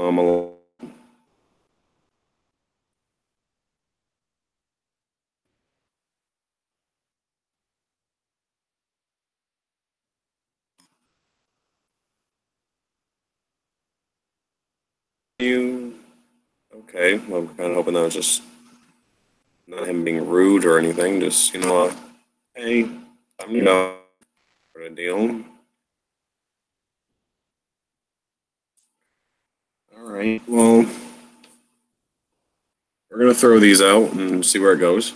you okay? Well, I'm kind of hoping that was just not him being rude or anything. Just hey, I'm for a deal. All right. Well, we're gonna throw these out and see where it goes.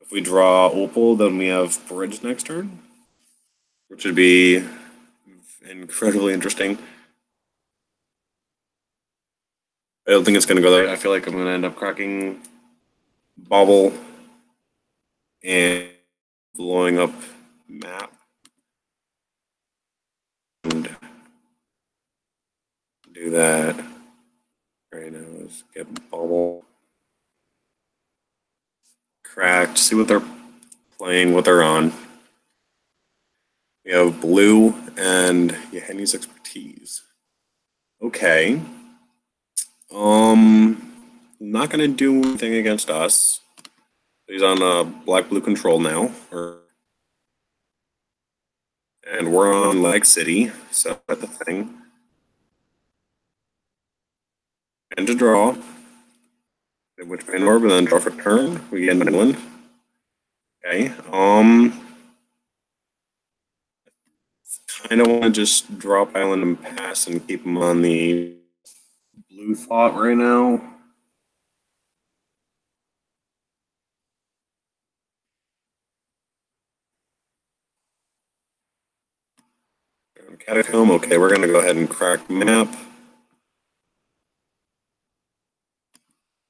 If we draw Opal, then we have Bridge next turn, which would be incredibly interesting. I don't think it's gonna go there. I feel like I'm gonna end up cracking Bobble and blowing up map and do that right now. Let's get Bobble cracked, see what they're playing, what they're on. We have blue and Henny's expertise. Okay. Not gonna do anything against us. He's on black-blue control now, and we're on Leg City, so that's the thing. And to draw, which main orb, and then draw for turn. We get an island. Okay. Kind of want to just drop island and pass and keep him on the blue thought right now. Catacomb. Okay, we're gonna go ahead and crack map.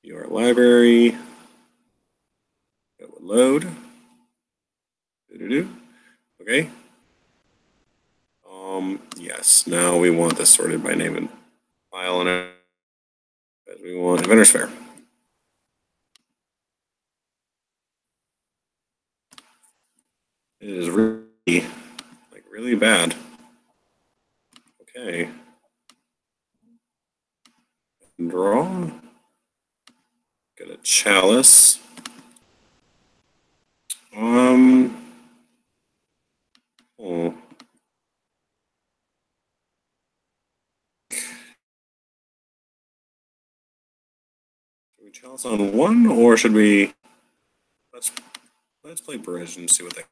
Your library. It will load. Okay. Yes. Now we want this sorted by name and file, and as we want Inventor's Fair. It is really bad. Okay. Draw. Get a chalice. Oh. Should we chalice on one, or should we? Let's play bridge and see what they.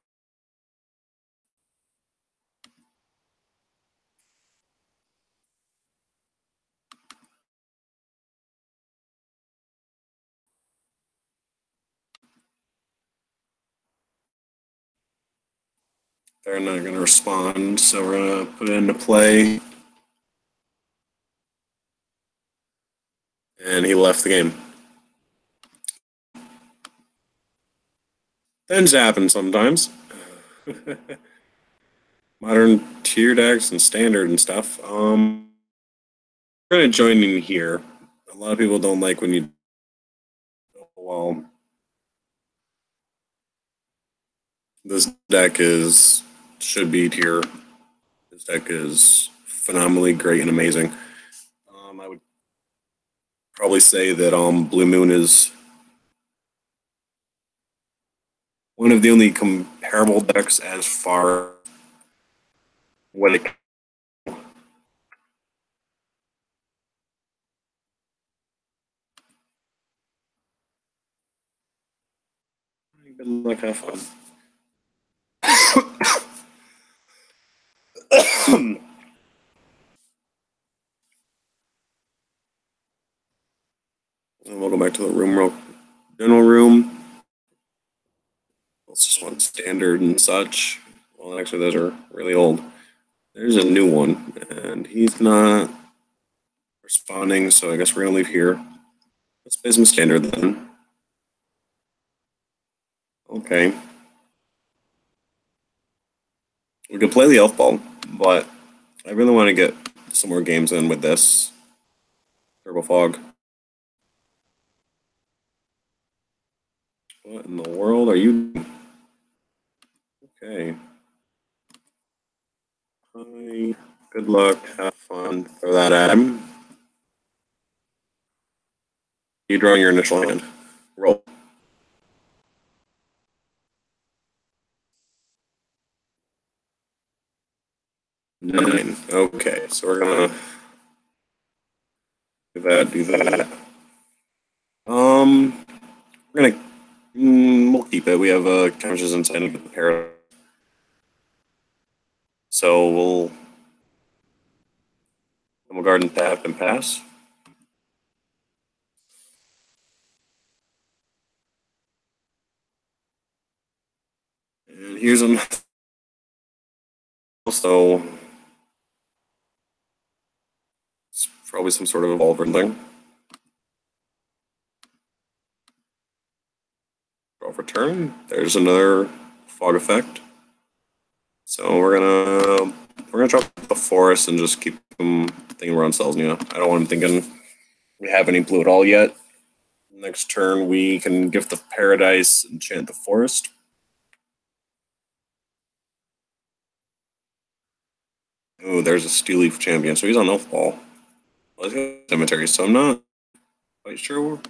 They're not going to respond, so we're going to put it into play. And he left the game. Tends to happen sometimes. Modern tier decks and standard and stuff. We're going to join in here. A lot of people don't like when you. Well, this deck should be tier. This deck is phenomenally great and amazing. I would probably say that Blue Moon is one of the only comparable decks as far what it. Good luck, have fun. And we'll go back to the general room. It's just one standard and such. Well, actually, those are really old. There's a new one, and he's not responding, so I guess we're gonna leave here. Let's play some standard then. Okay. We could play the elf ball, but I really want to get some more games in with this. Turbo Fog. What in the world are you doing? Okay. Hi. Good luck. Have fun. Throw that at him. You drawing your initial hand. Roll. Nine. Okay, so we're gonna do that. We're gonna we'll keep it. We have counters inside of the pair. So we'll garden tap and pass. And here's an also it's probably some sort of evolver thing. Draw for turn. There's another fog effect. So we're gonna drop the forest and just keep them thinking we're on Selznia. I don't want them thinking we have any blue at all yet. Next turn we can gift the paradise, enchant the forest. Oh, there's a Steel Leaf champion, so he's on Elf Ball. Let's go Cemetery, so I'm not quite sure.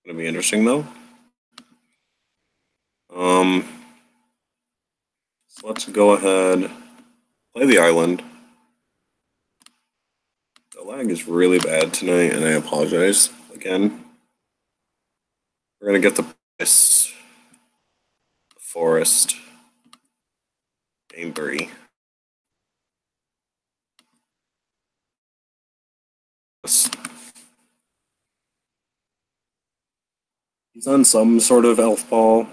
Gonna be interesting though. So let's go ahead, play the island. The lag is really bad tonight, and I apologize again. We're gonna get the forest, game 3. He's on some sort of elf ball,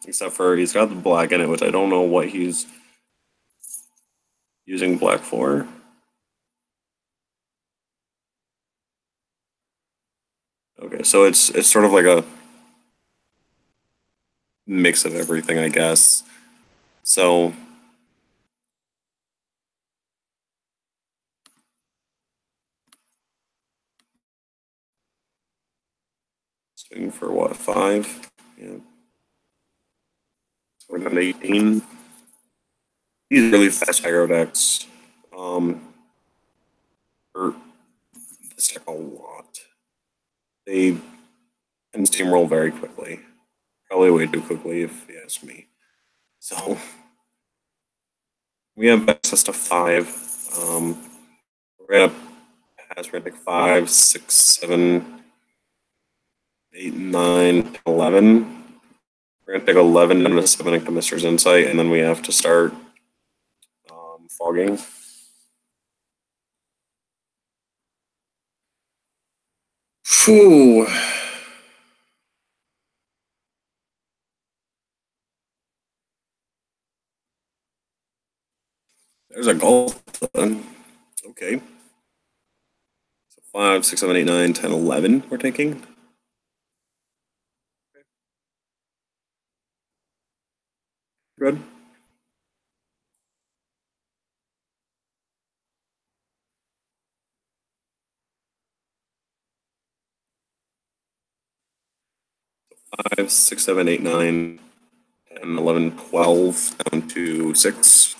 except for he's got the black in it, which I don't know what he's using black for. Okay, so it's sort of like a mix of everything, I guess. So swing for what, 5? Yeah. So we're at 18. These really fast aggro decks. Hurt this deck a lot. They can steamroll very quickly. Probably way too quickly if you ask me. So we have access to 5. We're gonna pass Rantic 5, 6, 7, 8, 9, 11. We're gonna take 11 and a 7 into Mister's Insight, and then we have to start fogging. Phew. There's a golf button. Okay. So 5, 6, 7, 8, 9, 10, 11 we're taking. Good. Five, 6, 7, 8, 9, 10, 11, 12, down to 6.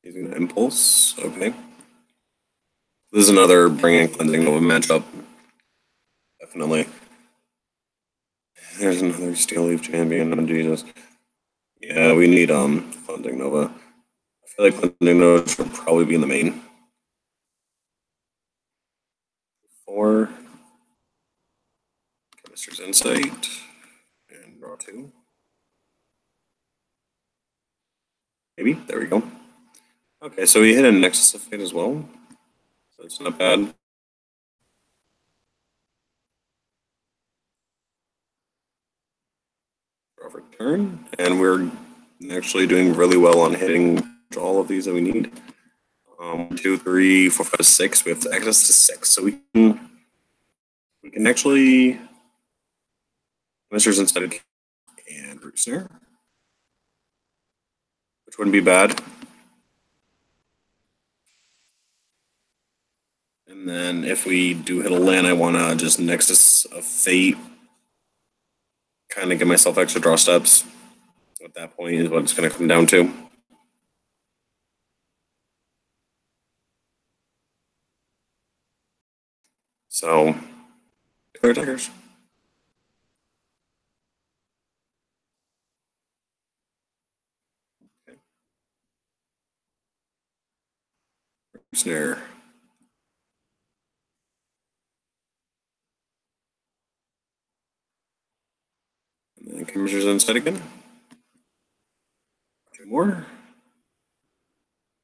Using an impulse. Okay. This is another bringing cleansing Nova matchup. Definitely. There's another Steel Leaf champion. Oh, Jesus. Yeah, we need cleansing Nova. I feel like cleansing Nova should probably be in the main. 4. Mister's Insight. And draw 2. Maybe. There we go. Okay, so we hit a Nexus of Fate as well. So it's not bad. Draw for turn. And we're actually doing really well on hitting all of these that we need. 2, 3, 4, 5, 6. We have access to 6. So we can actually Mister's Insight and Root Snare, which wouldn't be bad. And then if we do hit a land, I want to just Nexus of Fate, kind of give myself extra draw steps. At that point is what it's going to come down to. So, clear attackers. Okay. Snare. And then Commissioner's Insight again. 2 more.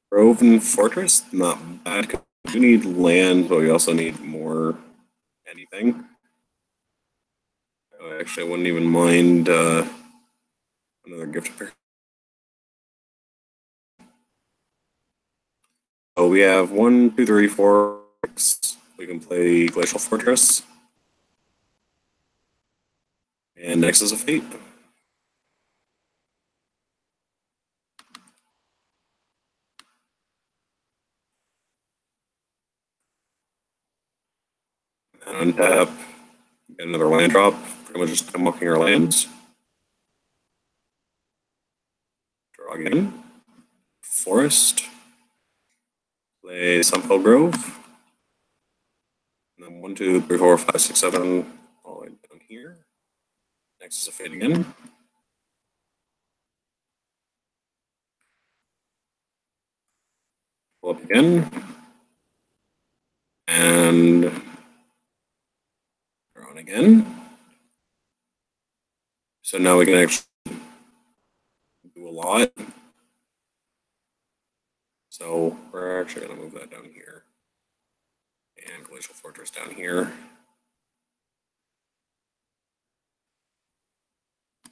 Grove and Fortress, not bad. We need land, but we also need more anything. Actually, I wouldn't even mind another gift pair. So we have 1, 2, 3, 4. 6. We can play Glacial Fortress and Nexus of Fate. untap, get another land drop, pretty much just unlocking our lands. Draw again. Forest. Play Sunfell Grove. And then 1, 2, 3, 4, 5, 6, 7, all the way down here. Next is a fade again. Pull up again. And draw on again. So now we can actually do a lot. So we're actually going to move that down here. And Glacial Fortress down here.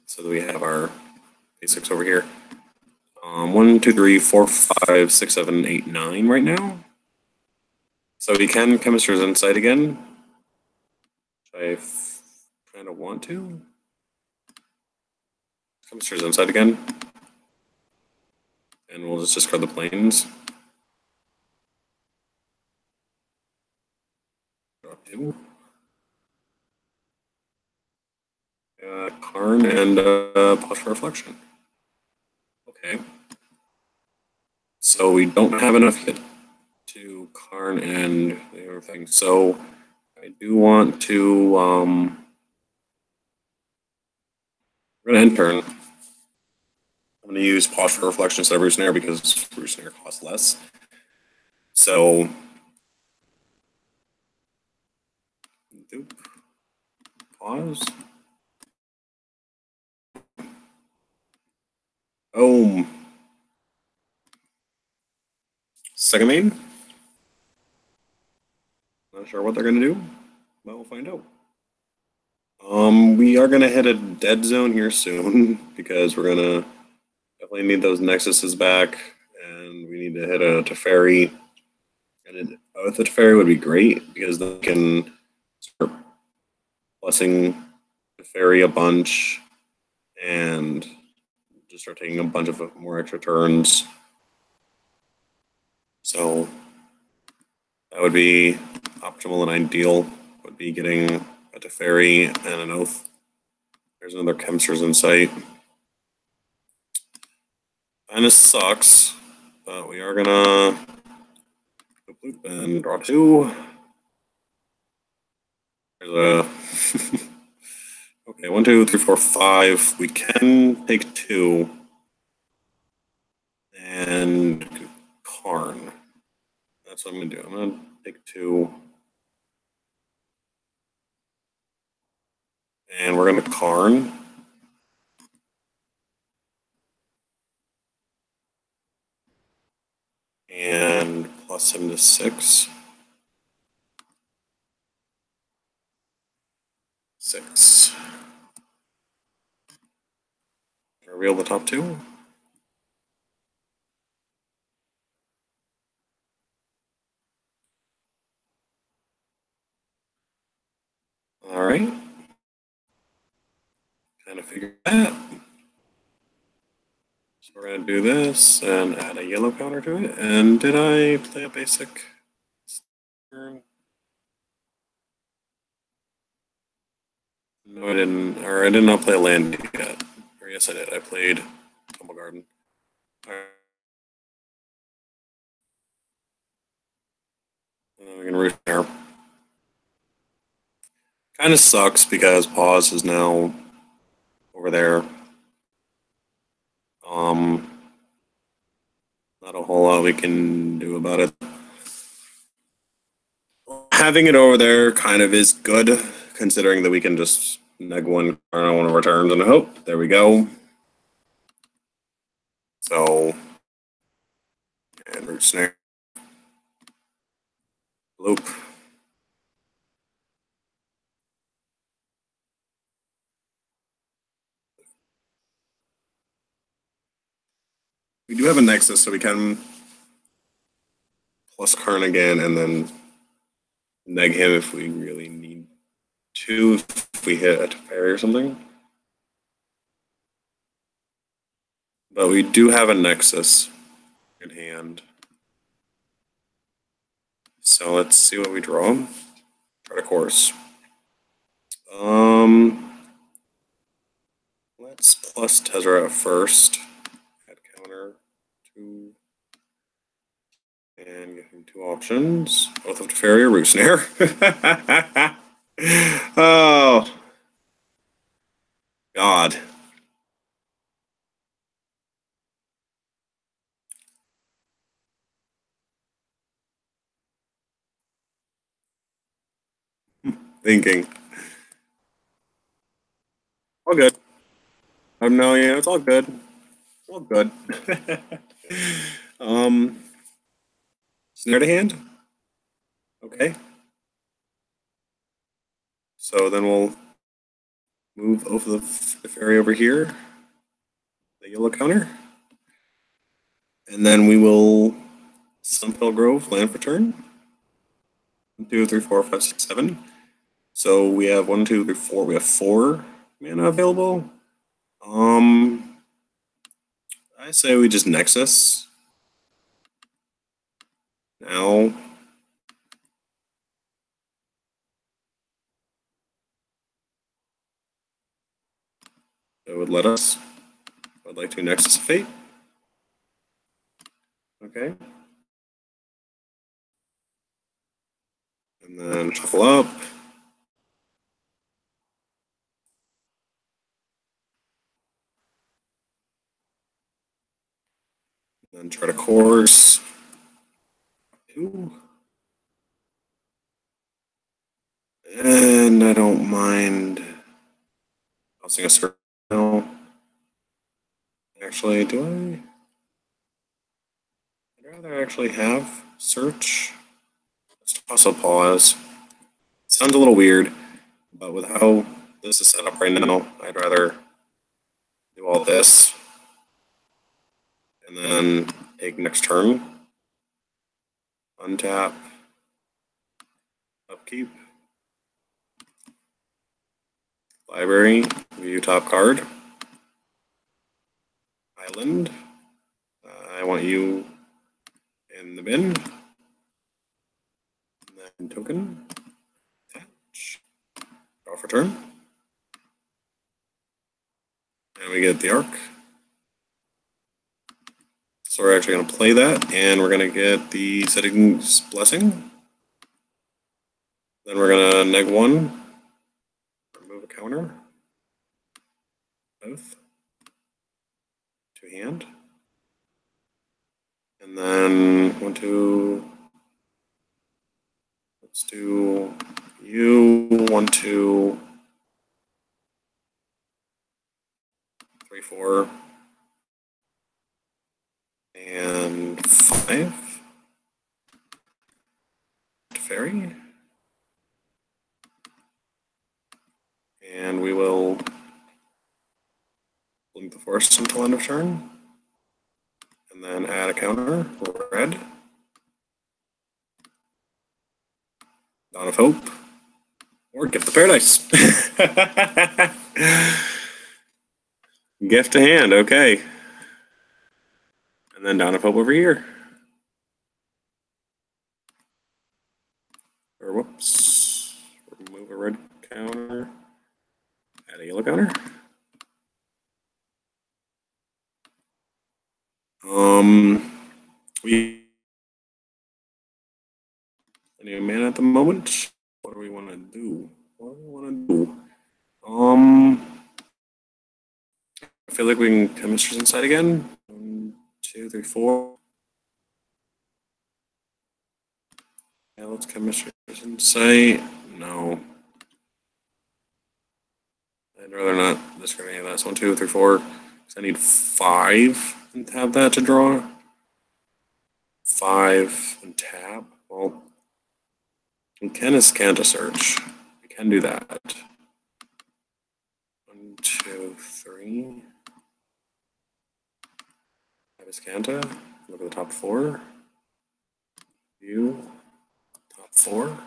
So that we have our basics over here. 1, 2, 3, 4, 5, 6, 7, 8, 9 right now. So we can Chemist's Insight again, which I kind of want to. Chemist's Insight again. And we'll just discard the planes. Draw 2. Karn and Pause for Reflection. Okay. So we don't have enough yet to Karn and the other thing. So I do want to we're gonna end turn. I'm gonna use Pause for Reflection instead of Root Snare because Root Snare costs less. So pause. Boom. Second main. Not sure what they're gonna do, but we'll find out. We are gonna hit a dead zone here soon because we're gonna definitely need those Nexuses back, and we need to hit a Teferi. And the Teferi would be great because they can start blessing Teferi a bunch and just start taking a bunch of more extra turns. So that would be optimal and ideal. Would be getting a Teferi and an Oath. There's another Chemist's Insight. Kinda sucks, but we are gonna bloop and draw 2. There's a okay, 1, 2, 3, 4, 5. We can take 2 and Karn. That's what I'm gonna do. I'm gonna take 2. And we're gonna Karn. And plus him to 6. 6. Reveal the top 2. All right. Kind of figured that. So we're gonna do this and add a yellow counter to it. And did I play a basic turn? No, I didn't. Or I did not play a land yet. Or yes, I did. I played Tumble Garden. All right. And then we can root there. Kind of sucks because Pause is now over there. Not a whole lot we can do about it. Having it over there kind of is good, considering that we can just neg one card on one of our turns and hope. There we go. So, and Root Snare. Loop. We do have a Nexus, so we can plus Karn again and then neg him if we really need to, if we hit a Teferi or something. But we do have a Nexus in hand. So let's see what we draw. Try to course. Let's plus Tezzeret first. Add counter 2. And give him 2 options. Oath of Teferi or Root Snare. Oh. God. Thinking. All good. No, yeah, it's all good. It's all good. Snare to hand? Okay. So then we'll move over the fairy over here. The yellow counter. And then we will Sunfell Grove, land for turn. 1, 2, 3, 4, 5, 6, 7. So we have 1, 2, 3, 4. We have 4 mana available. I say we just Nexus. Now. That would let us. I'd like to Nexus of Fate. Okay. And then shuffle up. Then try to course. 2. And I don't mind tossing a circle now. Actually, do I? I'd rather actually have search. Let's toss a pause. Sounds a little weird, but with how this is set up right now, I'd rather do all this and then take next turn. Untap. Upkeep. Library. View top card. Island. I want you in the bin. And then token. Attach. Draw for turn. And we get the arc. So we're actually going to play that, and we're going to get the Settings Blessing. Then we're going to neg 1. Remove a counter. Both. To hand. And then 1, 2. Let's do you 1, 2, 3, 4, and 5. Fairy. And we will blink the forest until end of turn. And then add a counter, red. Dawn of Hope. Or Gift of Paradise. Gift to hand, okay. And then Dawn of Hope over here. Or whoops. Remove a red counter. Add a yellow counter. We any mana at the moment. What do we want to do? I feel like we can Chemistry's Insight again. 1, 2, 3, 4. Yeah, let's Chemistry's Insight. No. I'd rather not discard any of that. 1, 2, 3, 4. Because I need 5 and have that to draw. 5 and tap. Well, we can Ascanta Search. We can do that. 1, 2, 3. Have Ascanta. Look at the top 4. View. Top 4.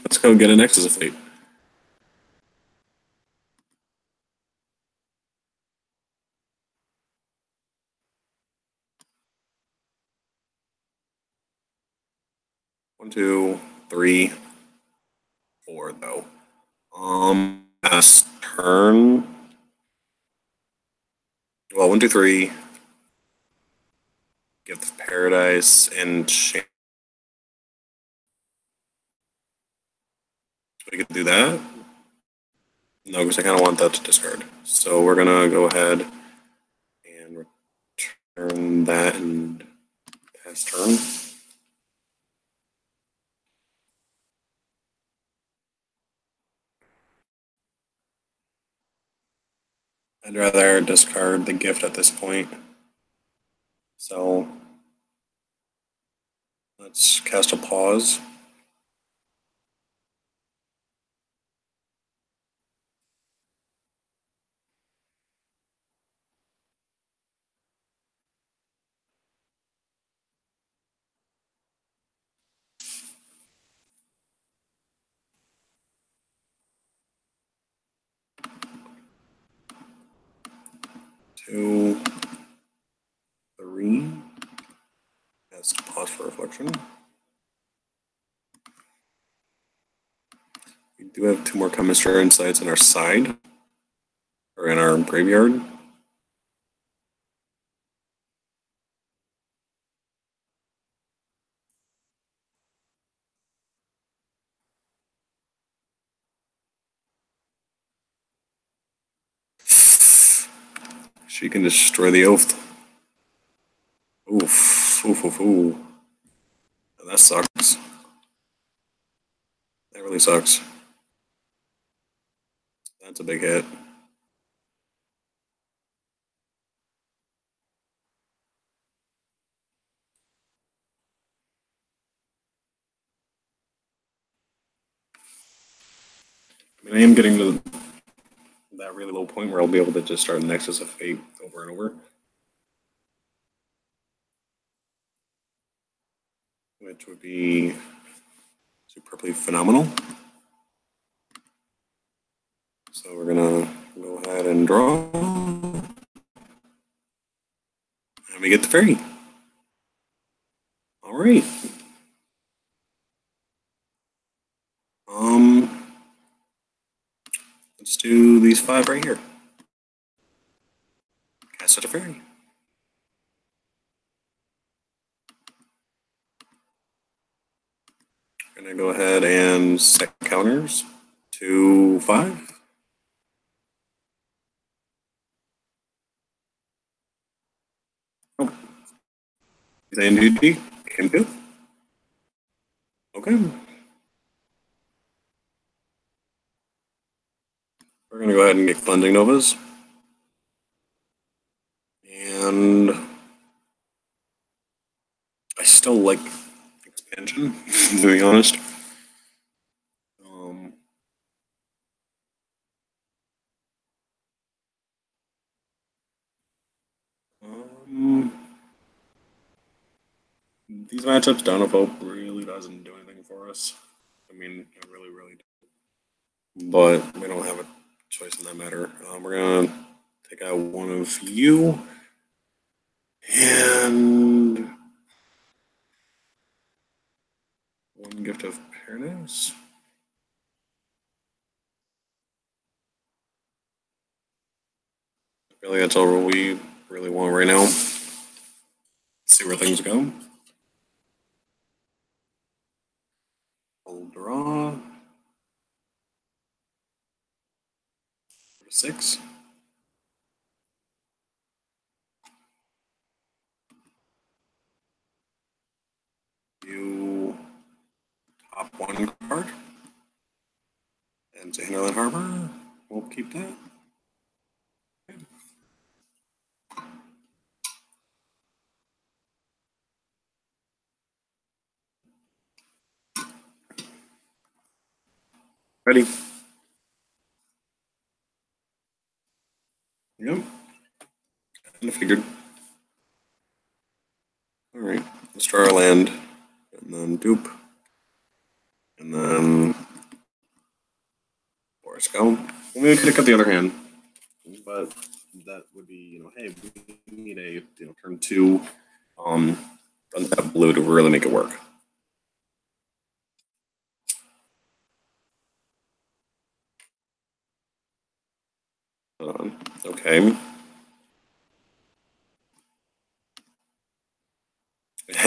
Let's go get a Nexus of Fate. 1, 2, 3, 4 though. Last turn. Well, 1, 2, 3. Gift of Paradise and we could do that. No, because I kind of want that to discard. So we're gonna go ahead and return that and pass turn. I'd rather discard the gift at this point. So let's cast a pause. Two, three. That's pause for reflection. We do have 2 more Chemistry Insights on our side, or in our graveyard. She can destroy the oath. Oof, oof, oof, oof. That sucks. That really sucks. That's a big hit. I mean, I am getting to that really low point where I'll be able to just start Nexus of Fate over and over. Which would be superbly phenomenal. So we're gonna go ahead and draw. And we get the fairy. All right. Let's do these 5 right here. Cast it a fairy. We're gonna go ahead and set counters to 5. Oh, is NDT? Can do. Okay. We're gonna go ahead and get Cleansing Novas. And I still like expansion, to be honest. These matchups, Dawn of Hope really doesn't do anything for us. I mean, it really, really does. But we don't have a choice in that matter. We're going to take out one of you. And one Gift of Paradise. Really, that's all we really want right now. Let's see where things go. I'll draw. 6. You top 1 card. And to Hinterland Harbor, we'll keep that. Okay. Ready? Yep. Kind of figured. All right. Let's draw our land, and then dupe, and then Forest go. We could have cut the other hand, but that would be, hey, we need a turn 2 untapped blue to really make it work. Okay.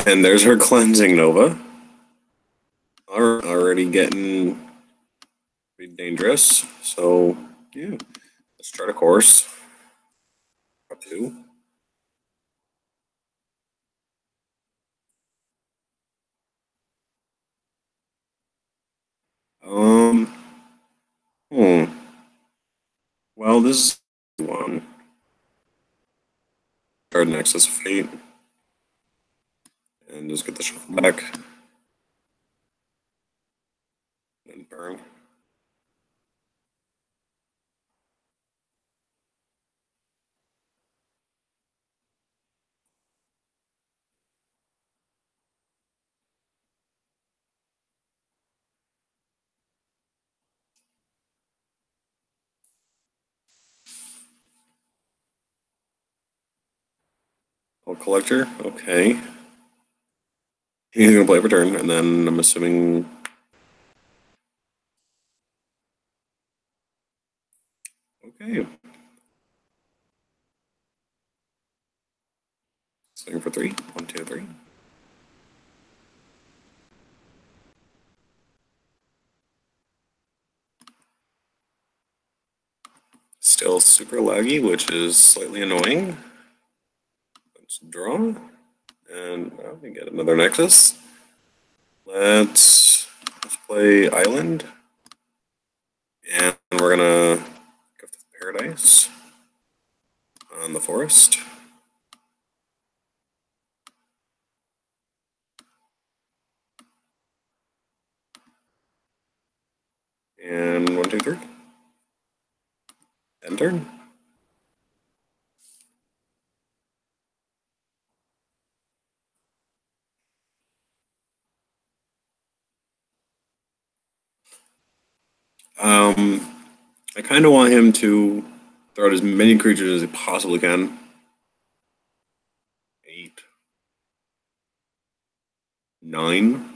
And there's her cleansing Nova. Already getting pretty dangerous. So, yeah. Let's try a course. Got two. Um, hmm. Well, this is one. Card Nexus of Fate. And just get the shuffle back. And burn. Oh, collector. Okay. He's gonna play return, and then I'm assuming. Okay. Swing for three. 1, 2, 3. Still super laggy, which is slightly annoying. Let's draw. And we get another Nexus. Let's play Island. And we're gonna go to Paradise on the forest. And 1, 2, 3. End turn. I kind of want him to throw out as many creatures as he possibly can. 8, 9.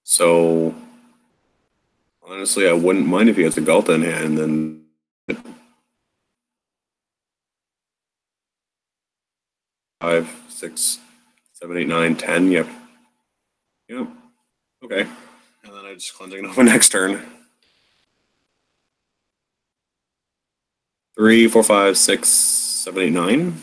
So honestly, I wouldn't mind if he has a Galta in hand. Then 5, 6, 7, 8, 9, 10. Yep. Yep. Okay. And then I just cleansing Nova next turn. 3, 4, 5, 6, 7, 8, 9.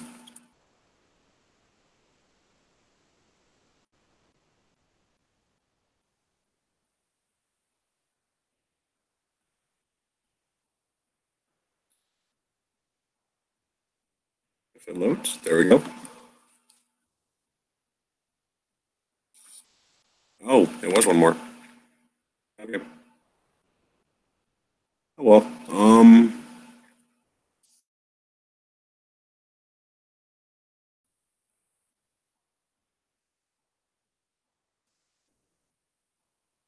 If it loads, there we go. Oh, it was one more. Okay. Oh well.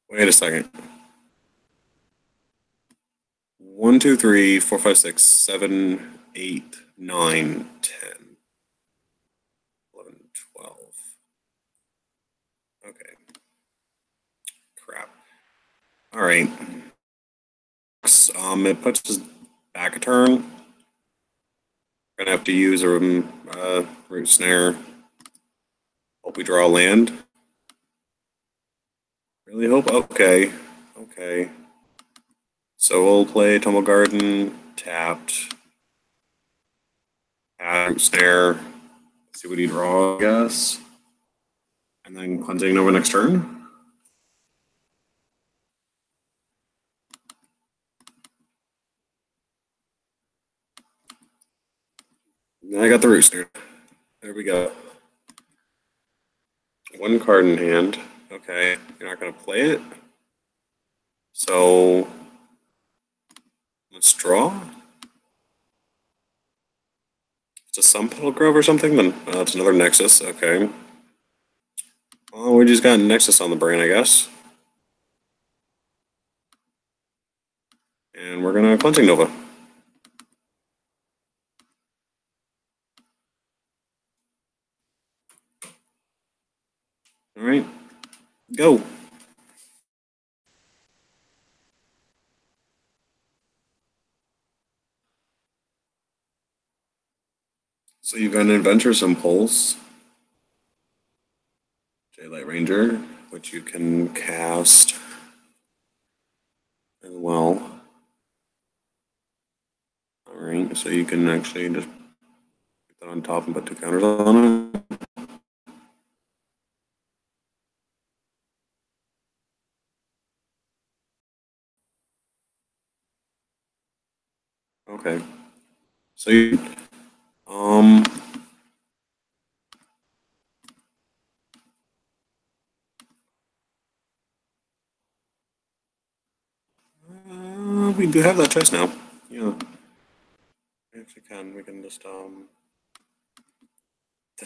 Wait a second. 1, 2, 3, 4, 5, 6, 7, 8, 9, 10, 11, 12. Okay. Crap. All right. It puts us back a turn. Gonna have to use a root snare. Hope we draw land. Really hope. Okay. Okay. So we'll play Tumble Garden, tapped, add root snare. See what he draws, I guess. And then cleansing over next turn. I got the root snare. There we go. One card in hand. Okay, you're not going to play it. So let's draw. It's a Sun Petal Grove or something. Then it's another Nexus. Okay. Well, we just got Nexus on the brain, I guess. And we're gonna Cleansing Nova. All right, go. So you've got an Adventurous Impulse, Daylight Ranger, which you can cast as well. Alright, so you can actually just put that on top and put 2 counters on it. Okay. So you, we do have that choice now. Yeah. We actually can. We can just, the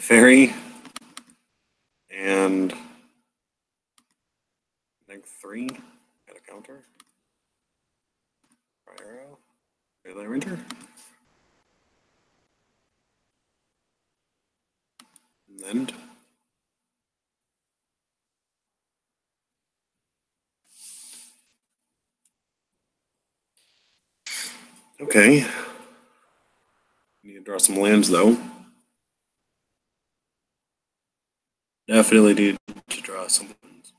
fairy and -3 at a counter. Fire arrow. Daylight Ranger. And then. Okay. Need to draw some lands though. Definitely need to draw some lands.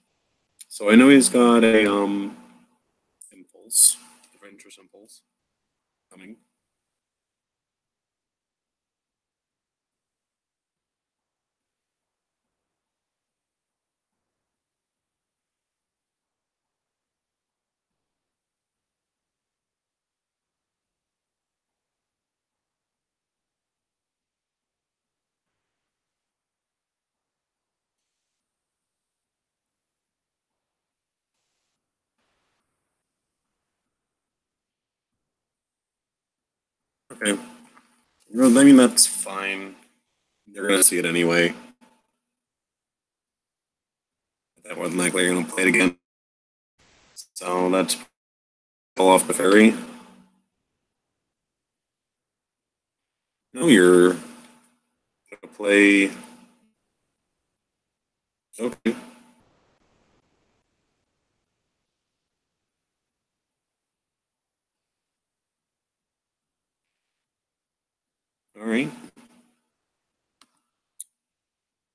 So I know he's got a impulse, Adventurous Impulse coming. Okay. Well, I mean that's fine. They're gonna see it anyway. That wasn't likely you're gonna play it again. So that's pull off the fairy. No, you're gonna play. Okay. All right.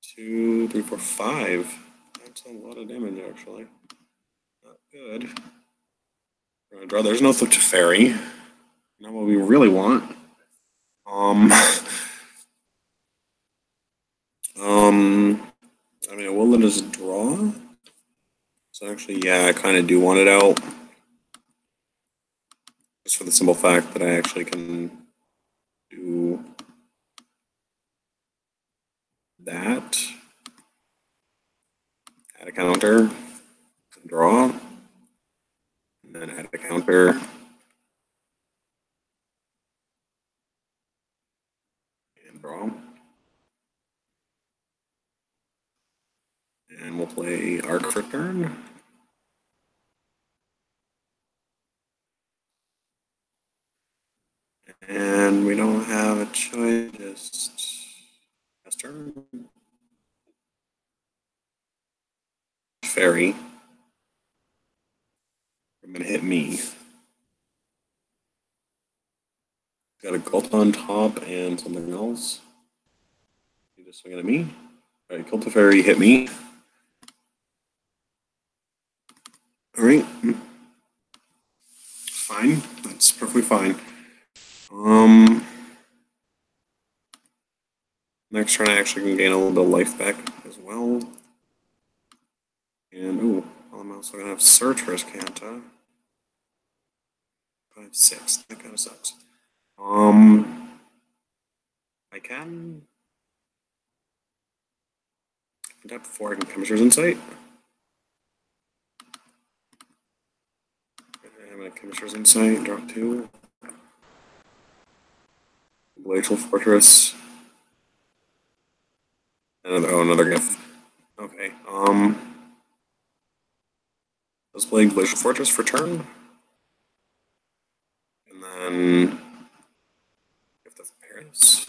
2, 3, 4, 5. That's a lot of damage actually. Not good. We're gonna draw. There's no such fairy. Not what we really want. Um. I mean, I will let us draw. So actually, yeah, I kind of do want it out. Just for the simple fact that I actually can do that. Add a counter, draw, and then add a counter, and draw. And we'll play Arc for turn. And we don't have a choice, just pass turn. Fairy. I'm gonna hit me. Got a Gult on top and something else. You just swing it at me. Alright, Cult of Fairy hit me. Alright. Fine. That's perfectly fine. Next turn I actually can gain a little bit of life back as well. And ooh, I'm also gonna have Search for his Canta. 5, 6. That kind of sucks. I can tap 4. I can Commissioner's Insight. I'm gonna Commissioner's Insight. Draw 2. Glacial Fortress. Another gift. Okay. Let's play Glacial Fortress for turn. And then Gift of Paris.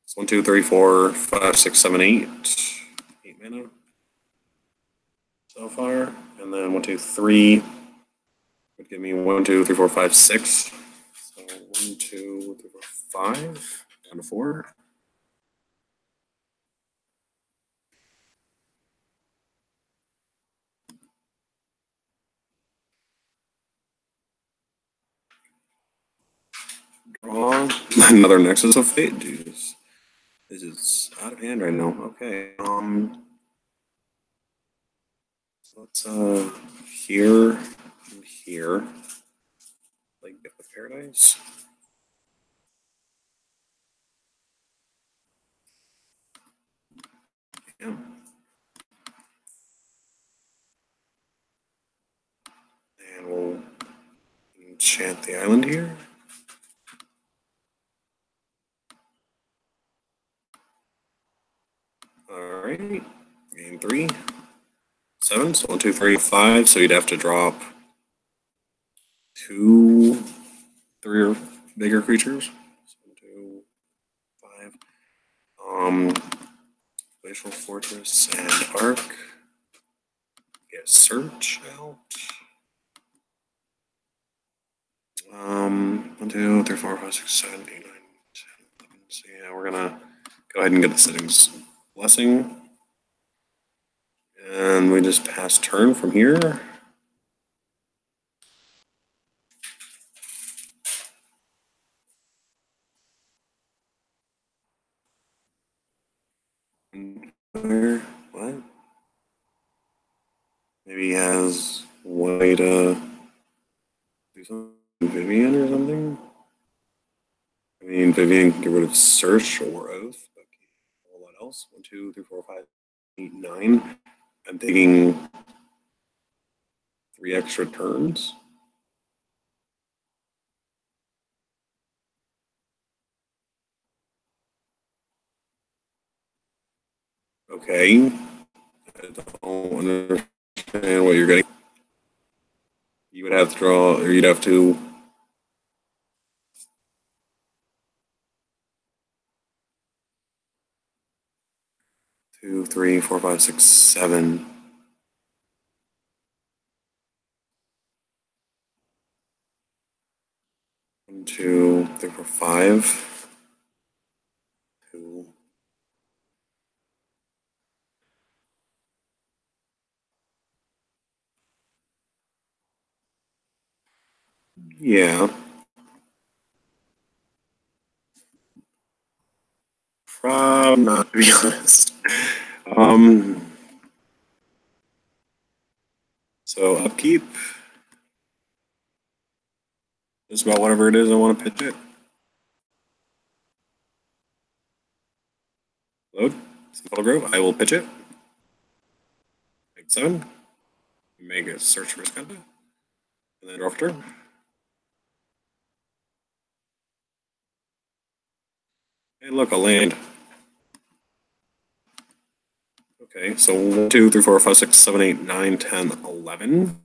It's 1, 2, 3, 4, 5, 6, 7, 8. mana so far. And then 1, 2, 3 would give me 1, 2, 3, 4, 5, 6. So 1, 2, 3, 4, 5, down to 4. Draw another Nexus of Fate. Jeez. This is out of hand right now. Okay. Let's here and here. Like Gift of Paradise. Yeah. And we'll enchant the island here. Alright. Game 3. 7. So 1, 2, 3, 5. So you'd have to drop 2, 3 or bigger creatures. So 1, 2, 5. Glacial Fortress and Arc. Get Search out. 1, 2, 3, 4, 5, 6, 7, 8, 9, 10, 11. So yeah, we're gonna go ahead and get the settings blessing. And we just pass turn from here. What? Maybe he has one way to do something. Vivian or something? I mean, Vivian can get rid of Search or Oath, but a whole lot else. 1, 2, 3, 4, 5, 8, 9. I'm taking 3 extra turns. Okay. I don't understand what you're getting. You would have to draw, or you'd have to. 2, 3, 4, 5, 6, 7. 1, 2, 3, 4, 5. 2. Yeah. Probably not, to be honest. So upkeep. Just about whatever it is I want to pitch it. Load. Simple Grove. I will pitch it. Make 7. Make a search for Skanda. And then draw for turn. Hey, look, a land. Okay, so 1, 2, 3, 4, 5, 6, 7, 8, 9, 10, 11.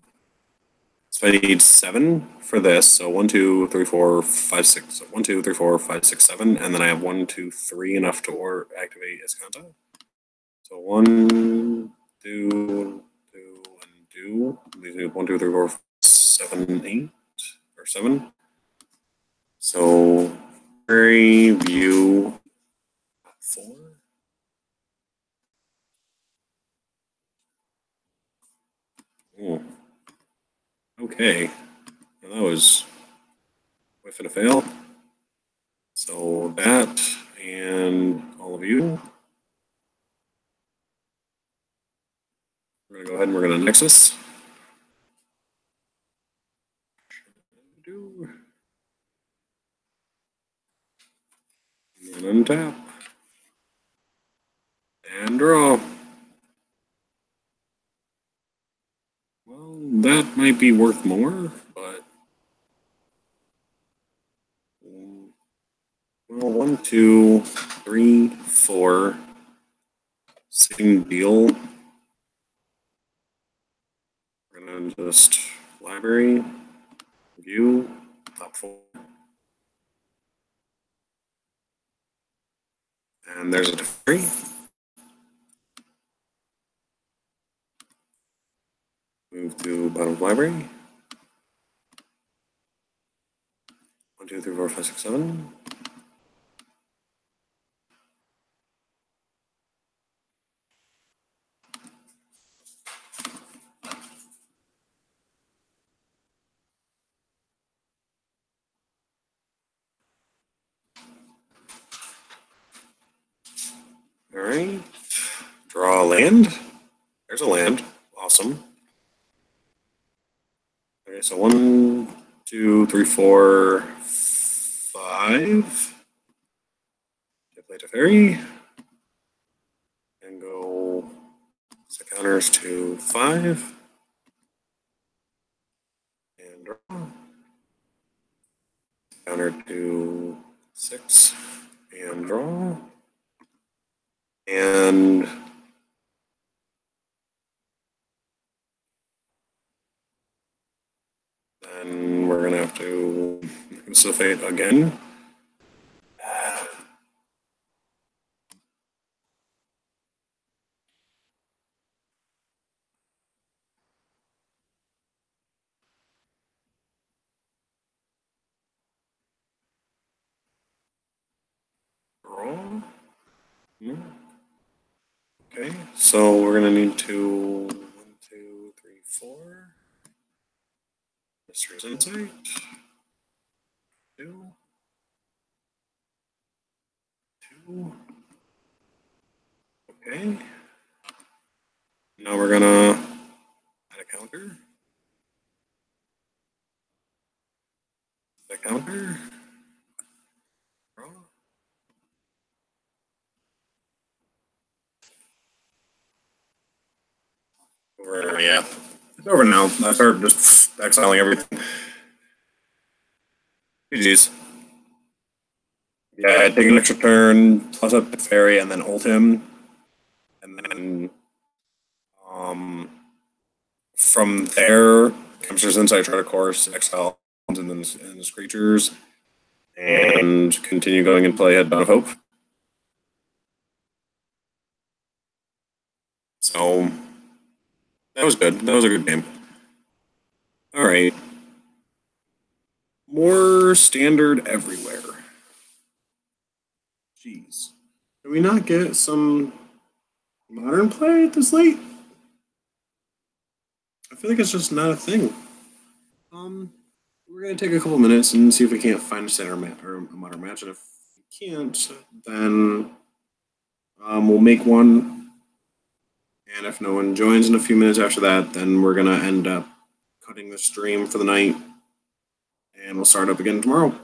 So I need 7 for this. So 1, 2, 3, 4, 5, 6. So 1, 2, 3, 4, 5, 6, 7. And then I have 1, 2, 3 enough to activate Iskanta. So 1, 2, 2, and 2. Leaves me with 1, 2, 3, 4, 7, 8. Or 7. So very view 4. Oh. Okay. Well, that was whiff and a fail. So that and all of you. We're gonna go ahead and we're gonna Nexus. And untap. And draw. Well, that might be worth more, but well, 1, 2, 3, 4. Same deal. We're gonna just library, view, top 4. And there's a free. move to bottom of library. 1, 2, 3, 4, 5, 6, 7. All right. Draw a land. There's a land. Awesome. Okay, so 1, 2, 3, 4, 5. Play Teferi. And go set counters to 5. And draw. Counter to 6. And draw. And then we're gonna have to sulfate again. Draw. Okay, so we're gonna need to 1, 2, 3, 4. Mystery's Insight. 2. 2. Okay. Now we're gonna add a counter. The counter. Draw. Over, yeah. It's over now. I started just exiling everything. GG's. Yeah, take an extra turn, plus up the fairy, and then ult him. And then from there, Captures Insight, try to course, exile, and then his creatures, and continue going and play at Dawn of Hope. So that was good. That was a good game. All right. More standard everywhere. Jeez. Did we not get some modern play this late? I feel like it's just not a thing. We're gonna take a couple minutes and see if we can't find a standard match or a modern match, and if we can't, then we'll make one. And if no one joins in a few minutes after that, then we're gonna end up cutting the stream for the night, and we'll start up again tomorrow.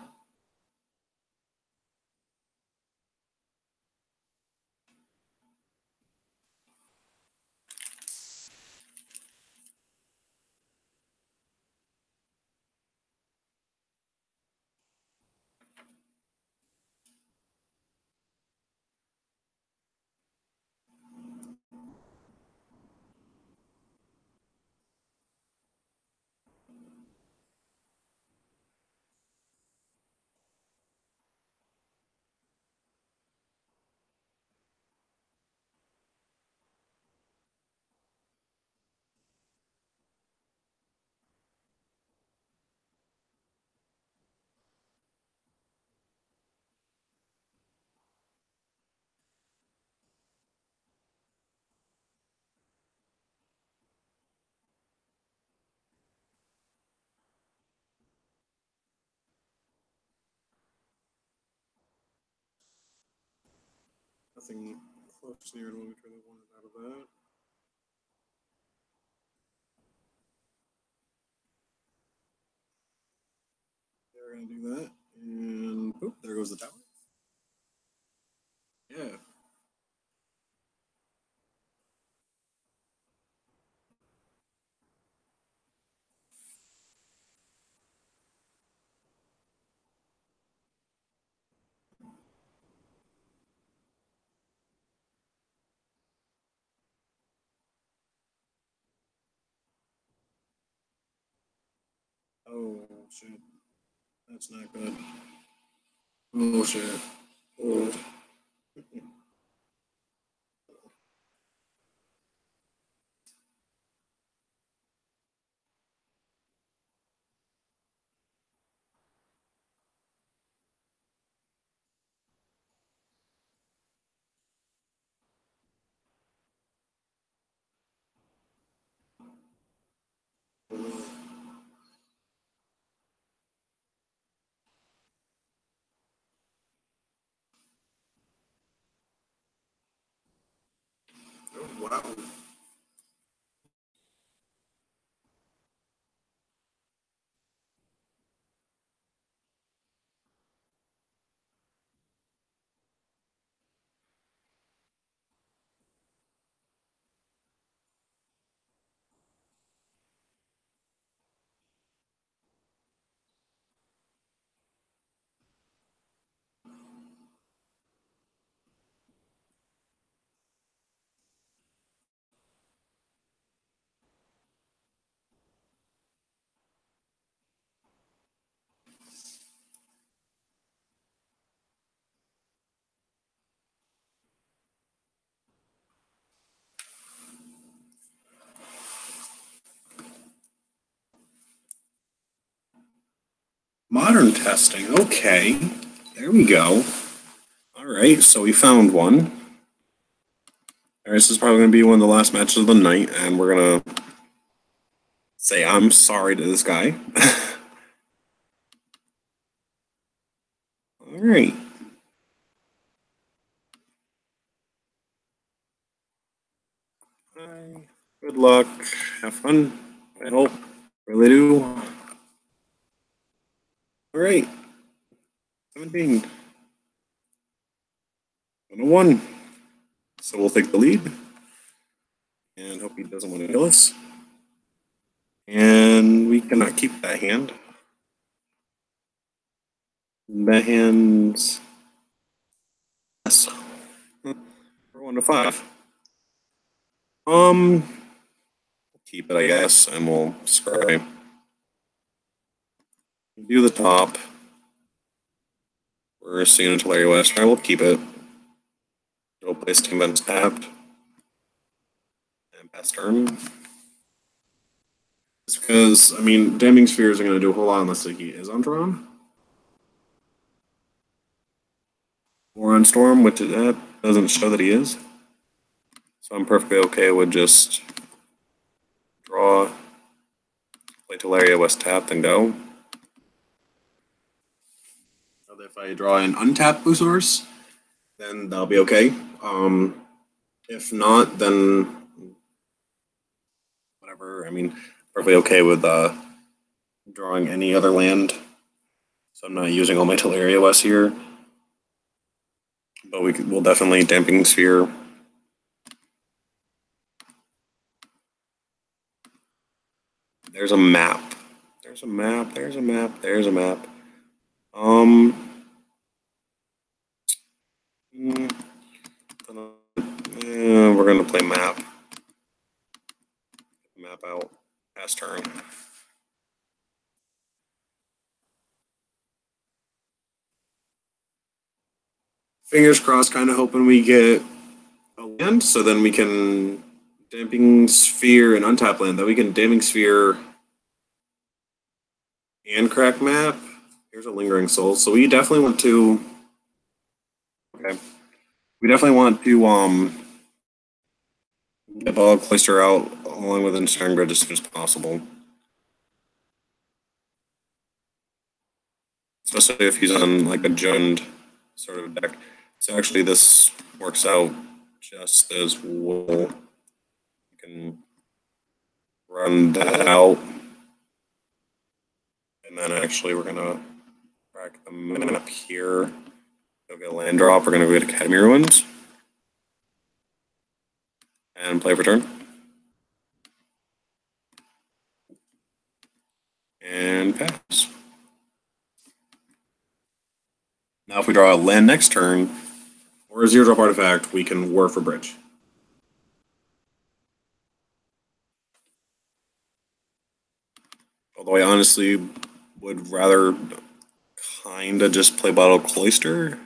Nothing close near what we try to want out of that. They're gonna do that, and boop, there goes the tower. Yeah. Oh shit. That's not good. Oh shit. Oh. Wow. Modern testing. Okay. There we go. All right. So we found one. All right. This is probably going to be one of the last matches of the night, and we're going to say I'm sorry to this guy. All right. Good luck. Have fun. I hope. Really do. All right. 17. 101. So we'll take the lead. And hope he doesn't want to kill us. And we cannot keep that hand. That hand's. Yes. We're 1-5. Keep it, I guess, and we'll scry. Do the top. We're seeing until Larry West. I will keep it. It'll place Team Ben's tapped. And pass turn. It's because, I mean, Damning Sphere isn't going to do a whole lot unless he is on drawn. Or on Storm, which that doesn't show that he is. So I'm perfectly okay with just draw, play Teleria West tapped, and go. So if I draw an untapped Blue Source, then that'll be okay. If not, then whatever. I mean, perfectly okay with drawing any other land. So I'm not using all my Teleria West here. But we'll definitely Damping Sphere. There's a map. There's a map. There's a map. There's a map. We're gonna play map. Map out. Pass turn. Fingers crossed. Kind of hoping we get a land, so then we can Damping Sphere and untap land. That we can Damping Sphere and crack map. Here's a Lingering Soul. So we definitely want to. Okay. We definitely want to get Ball Cloister out along with Ensnaring Grid as soon as possible. Especially if he's on like a Jund sort of deck. So actually this works out just as well. You can run that out. And then actually we're gonna crack the map here. Go get a land drop. We're gonna go get Academy Ruins. And play for turn. And pass. Now if we draw a land next turn, or a 0-drop artifact, we can War for Bridge. Although I honestly would rather kind of just play Bottle Cloister.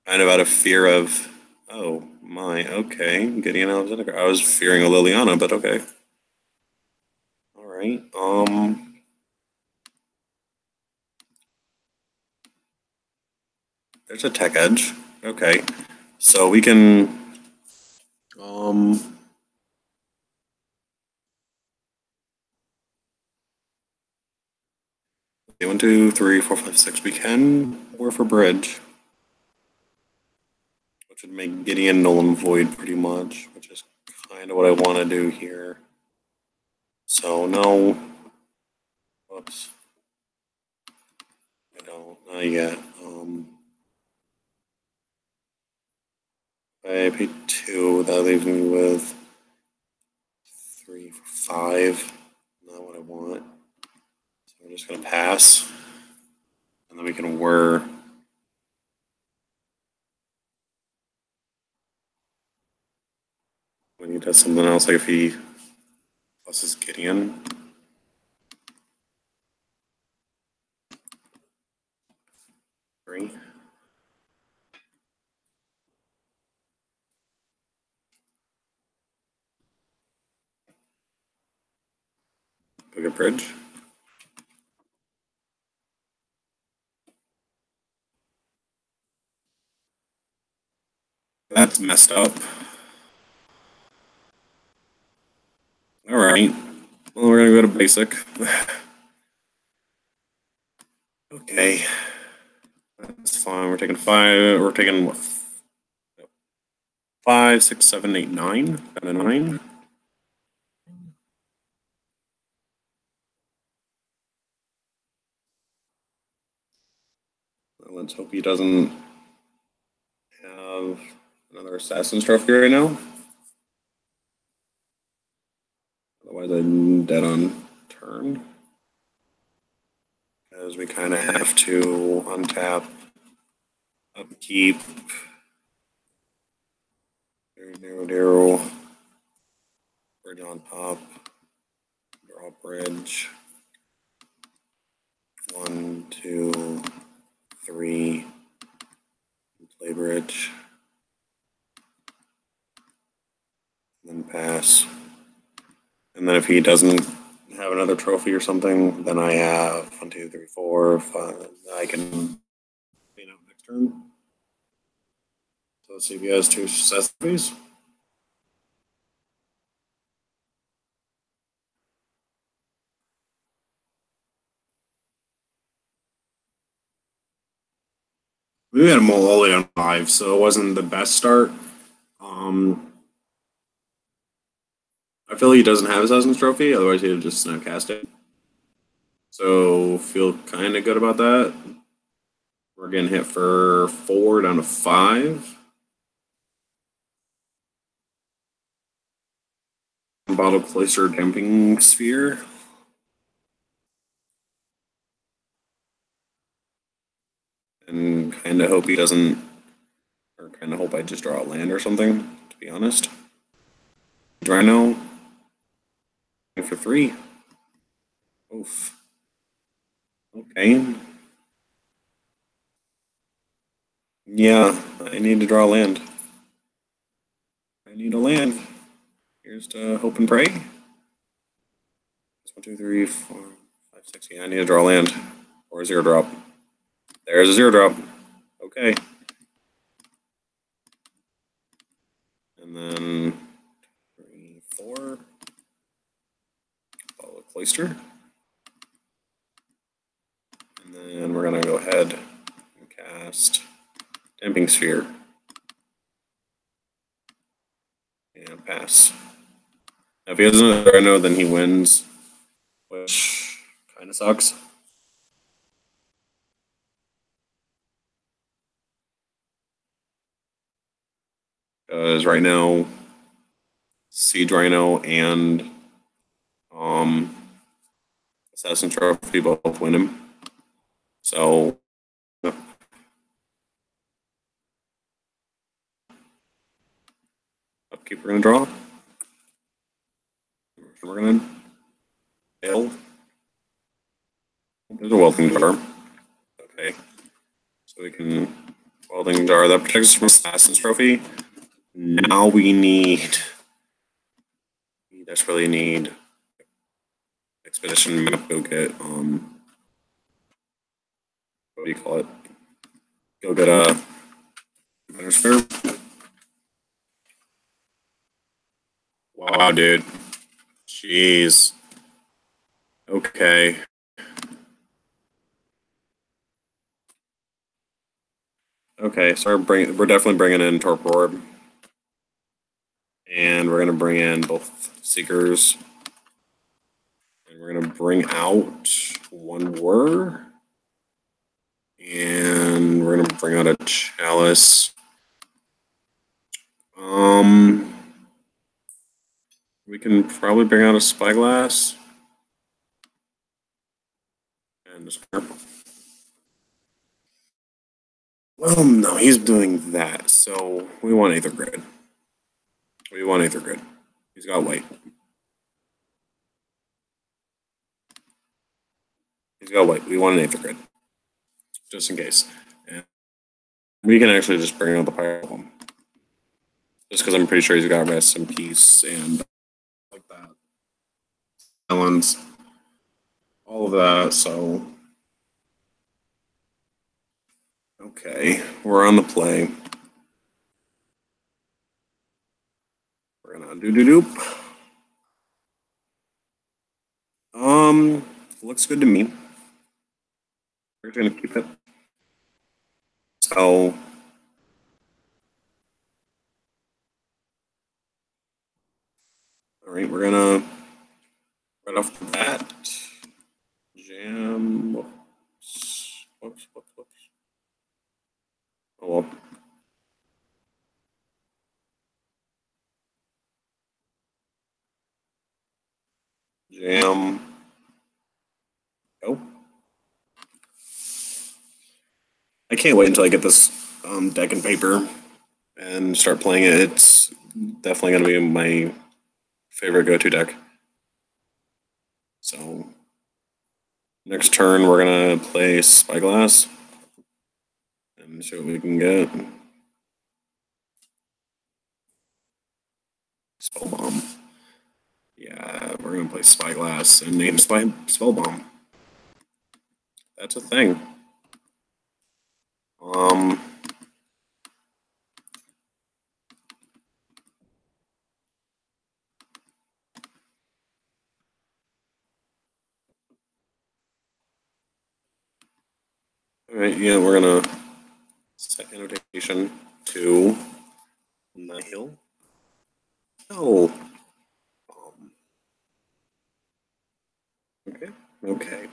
Kind of out of fear of, oh my, okay, Gideon Alexander. I was fearing a Liliana, but okay. All right. There's a Tech Edge. Okay. So we can okay, 1, 2, 3, 4, 5, 6. We can War for Bridge. should make Gideon null and void pretty much, which is kind of what I want to do here. So no, whoops, I don't, not yet. I pay 2, that leaves me with 3 for 5. Not what I want. So we're just gonna pass, and then we can whir. When he does something else, like if he pluses Gideon. Three. Book a bridge. That's messed up. All right. Well, we're gonna go to basic. Okay. That's fine. We're taking 5. We're taking what? 5, 6, 7, 8, 9. Down to 9. Let's hope he doesn't have another Assassin's Trophy right now. Otherwise, I'm dead on turn. Because we kind of have to untap, upkeep. Darrow. Bridge on top. Draw bridge. 1, 2, 3. Play bridge. And then pass. And then if he doesn't have another trophy or something, then I have 1, 2, 3, 4, 5. I can clean out next turn. So let's see if he has 2 success trophies. We had him all the way on 5, so it wasn't the best start. I feel like he doesn't have Assassin's Trophy, otherwise he'd have just snapcast it. So feel kind of good about that. We're getting hit for 4 down to 5. Bottle Cloister Damping Sphere. And kind of hope he doesn't, or kind of hope I just draw a land or something, to be honest. Drino. For 3. Oof. Okay. Yeah, I need to draw a land. I need a land. Here's to hope and pray. 1, 2, 3, 4, 5, 6. Yeah, I need to draw a land. Or a 0 drop. There's a 0 drop. Okay. And then 3, 4. Follow a Cloister. And then we're gonna go ahead and cast Damping Sphere. And pass. Now, if he has another Rhino, then he wins, which kind of sucks. Because right now, Siege Rhino and Assassin Trophy both win him. So, upkeep we're going to draw. We're going to fail. There's a Welding Jar. Okay. So we can Welding Jar. That protects us from Assassin's Trophy. Now we desperately need Expedition map. Go get, what do you call it? Go get a Commander's Fair. Wow, dude. Jeez. Okay. Okay, so we're definitely bringing in Torpor Orb. And we're going to bring in both Seekers. And we're going to bring out one Whir. And we're going to bring out a Chalice. We can probably bring out a Spyglass. And just... Well, no, he's doing that, so we want Aether Grid. We want Aether Grid. He's got white. He's got white. We want an Aether Grid. Just in case. And we can actually just bring out the Pyro Bomb. Just because I'm pretty sure he's got rest and peace and like that. Balance. All of that, so... Okay, we're on the play. We're gonna do-do-doop. Looks good to me. We're gonna keep it. So... Alright, we're gonna... Right off the bat... Jam... Whoops. Oh well. Jam... Oh. I can't wait until I get this deck and paper and start playing it. It's definitely going to be my favorite go-to deck. So next turn we're going to play Spyglass and see what we can get. Spellbomb. Yeah, we're going to play Spyglass and name Spellbomb. That's a thing. Alright, yeah, we're going to set annotation to Nihil. Oh. Okay, okay.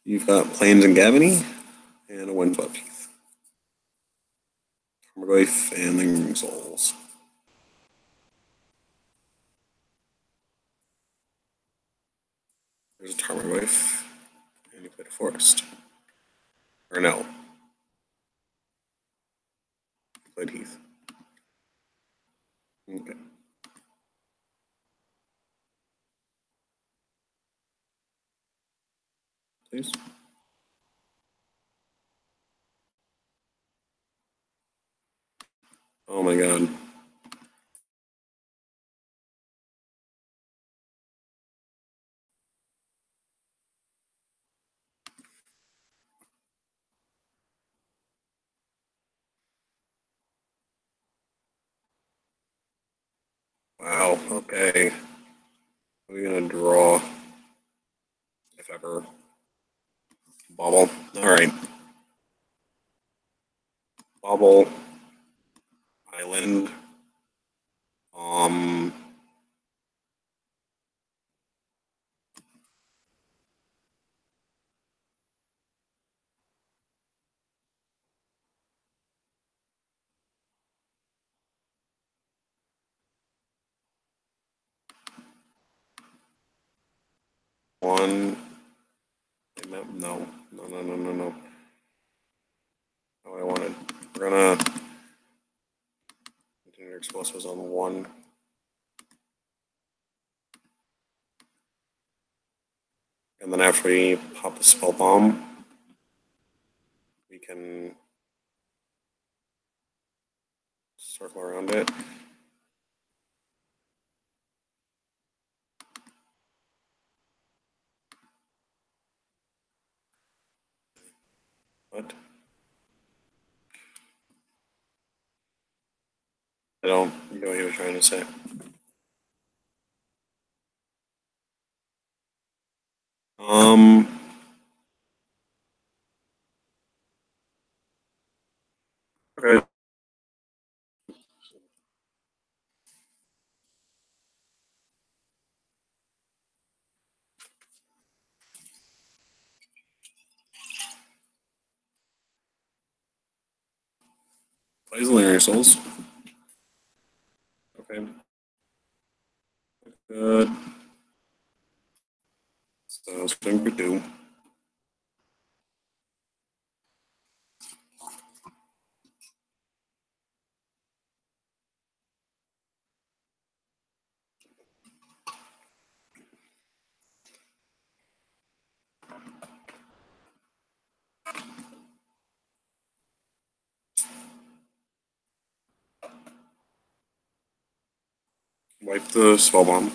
You've got Plains and Gavany and a Windswept Heath. Tarmogoyf and Lingering Souls. There's a Tarmogoyf, and you played a Forest. Or no. You played Heath. Okay. Please. Oh my god. Wow, okay. We're gonna draw, if ever. Bobble. Alright. Bobble. Island. One. No. No. Oh, I wanted. We're gonna continue explosives on one. And then after we pop the spell bomb, we can circle around it. What? I don't know what he was trying to say. Okay. Plays Lunar Souls. Okay. Good. So swing for 2. Wipe the spell bomb.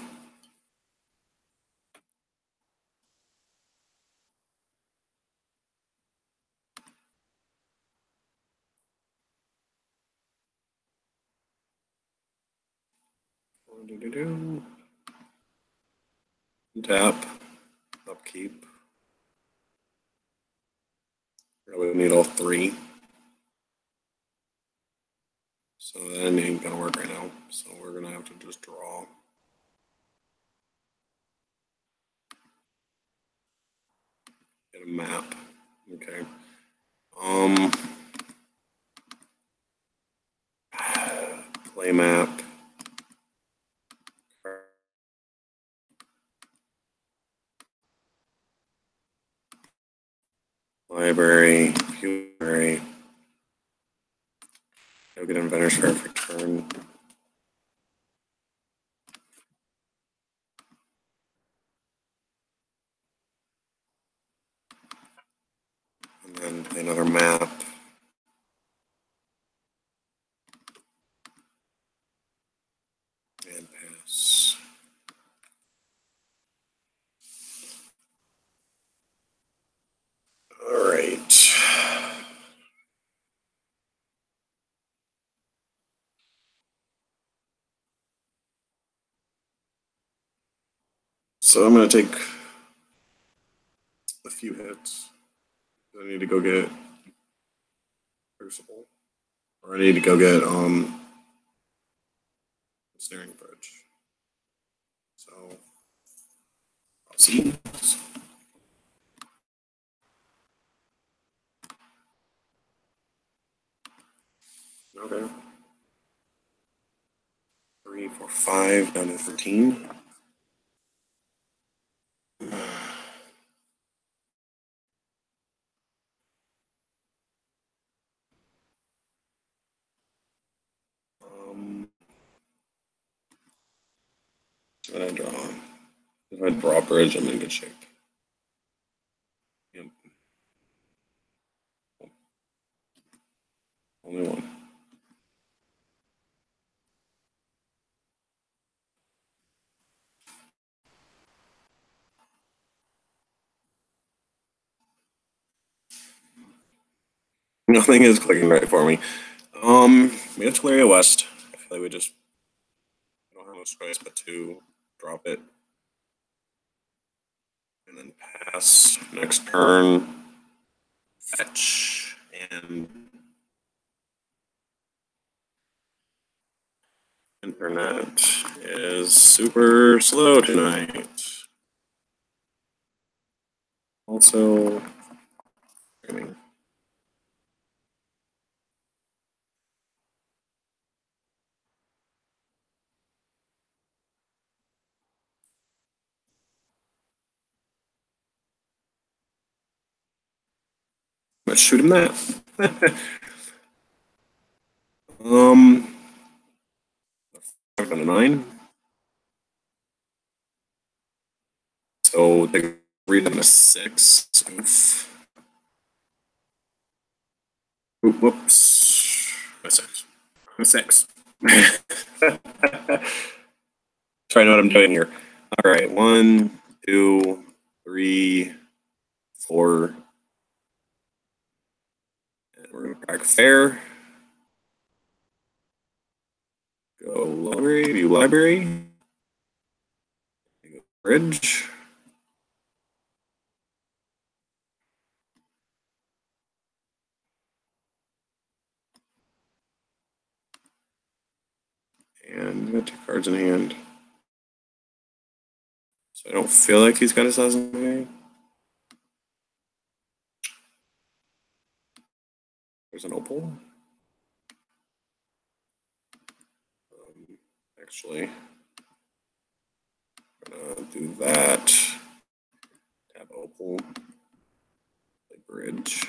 Tap. Upkeep. Really need all 3. So that ain't gonna work right now. So we're gonna have to just draw. Get a map. Okay. Play map. Library. Library. Go get Inventor's Fair for turn. And then play another map. And pass. All right. So I'm gonna take a few hits. I need to go get Crucible. Or I need to go get Snaring Bridge. So I'll see. Okay. 3, 4, 5, down to 13. What I draw? If I draw bridge, I'm in good shape. Yep. Only one. Nothing is clicking right for me. We have Teleria West. I feel like we just don't have much choice but to drop it. And then pass. Next turn. Fetch. And internet is super slow tonight. Also, streaming. Let's shoot him that. 5 and a 9. So they read them a 6. Oof. Oop, whoops. A 6. A 6. Trying to know what I'm doing here. All right. 1, 2, 3, 4. And we're going to crack fair. Go library. View library. Bridge. And he's got 2 cards in hand. So I don't feel like he's got his size in the game. There's an opal. Actually, I'm gonna do that. Tap opal. Play bridge.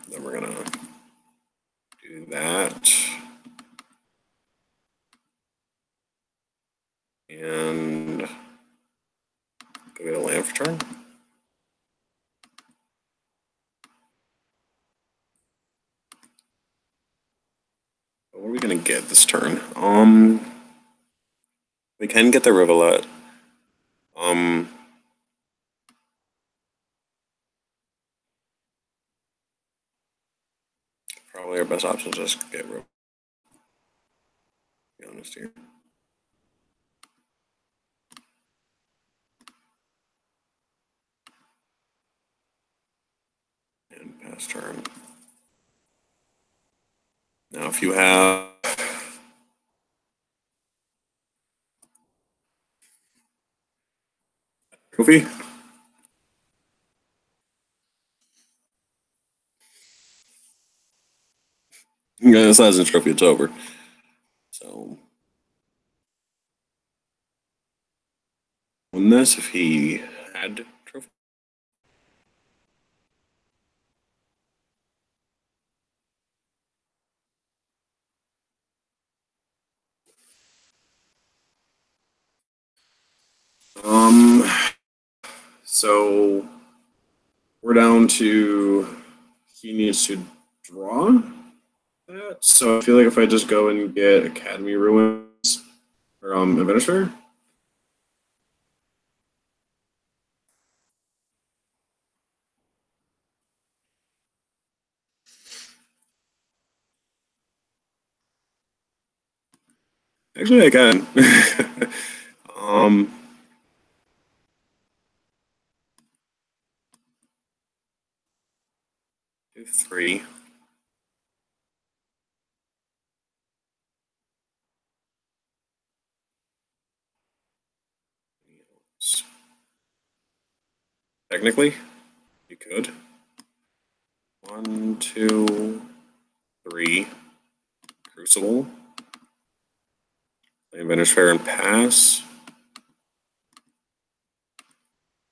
Then we're gonna do that. And go get a land for turn. What are we gonna get this turn? We can get the Rivulet. Probably our best option is just get Rivulet. To be honest here. And pass turn. Now, if you have trophy, yeah, this has a trophy. It's over. So, win this if he had trophy. So we're down to he needs to draw that. So I feel like if I just go and get Academy Ruins or Administrator. Actually, I can. Do 3. Technically, you could. 1, 2, 3. Crucible. Play Administrator and pass.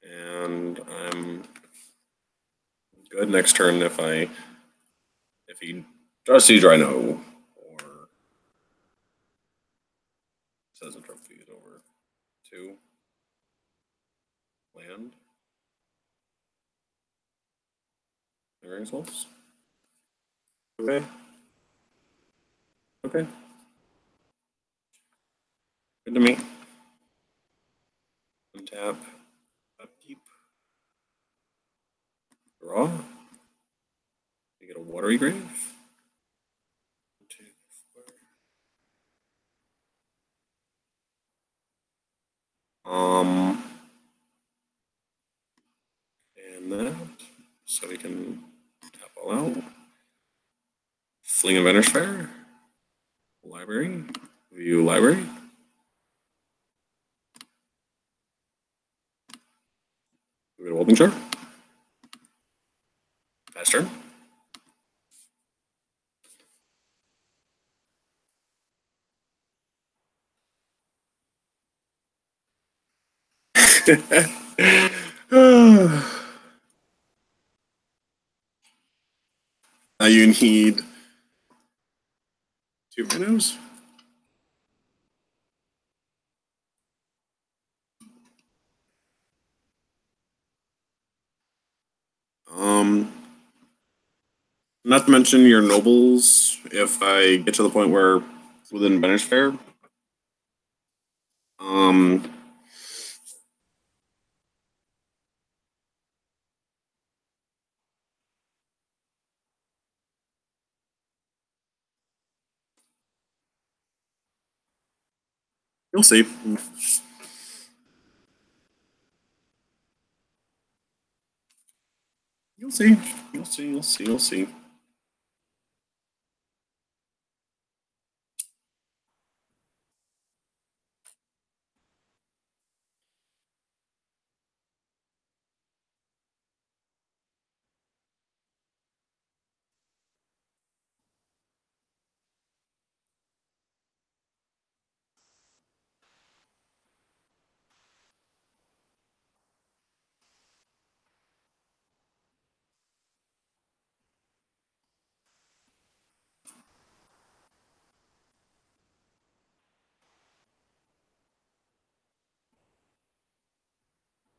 And I'm good next turn if he draws Siege, I know, or says a trophy is over. 2 land. Mirroring Souls. Okay. Okay. Good to me. Untap. Upkeep. Draw. You get a Watery Grave. 2, 4. And that. So we can tap all out. Fling of Venerfair. Library. View library. We get a Wolfing Chair. Pass turn. Now you need 2 Venos. Not to mention your nobles. If I get to the point where it's within Banish Fair, you'll see. You'll see. You'll see. You'll see. You'll see.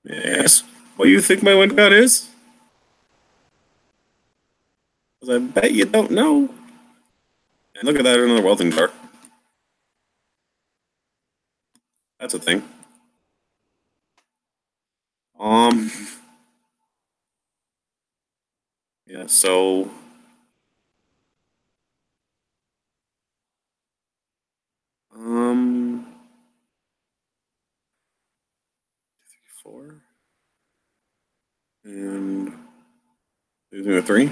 Yes. What do you think my wind cut is? Because I bet you don't know. And look at that, another welding jar. That's a thing. Um. Yeah. So. Um. 4 and losing a 3.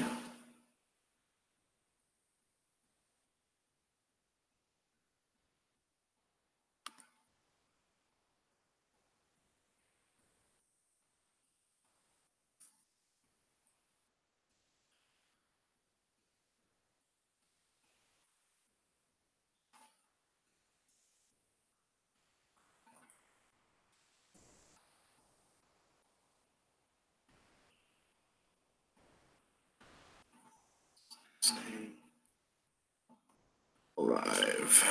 Stay alive.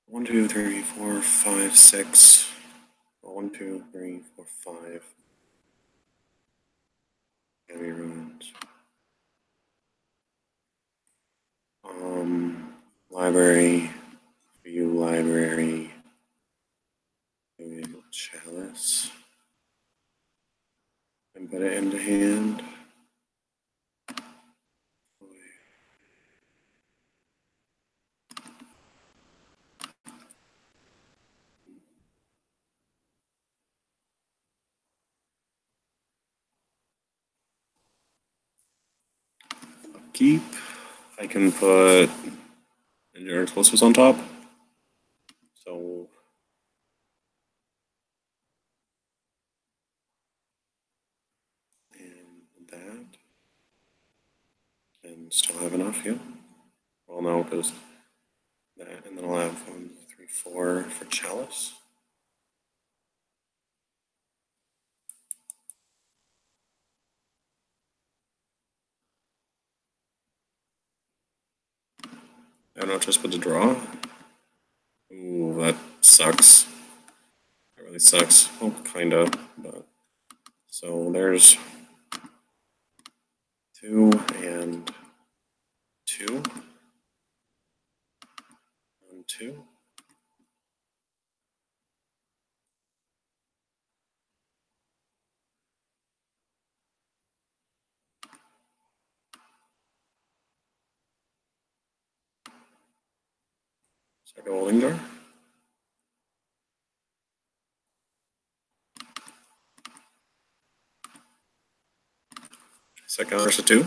1, 2, 3, 4, 5, 6. 1, 2, 3, 4, 5. Heavy ruins. Library. View library. Chalice. And put it into hand. Keep. I can put engineer explosives on top. So and that. And still have enough, yeah. Well no, because that, and then I'll have 1, 3, 4 for chalice. I don't just put the draw. Ooh, that sucks. That really sucks. Well, kinda, but so there's 2 and 2 and 2. Second holding door. Second versus 2.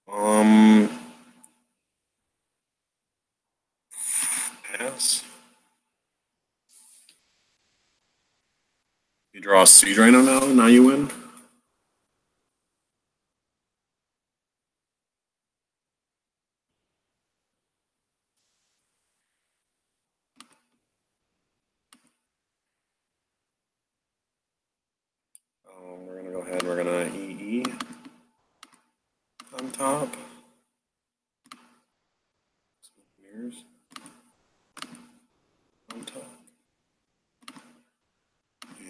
Um, pass. You draw a Siege Rhino now. Now you win. We're gonna go ahead. We're gonna EE on top. Mirrors on top.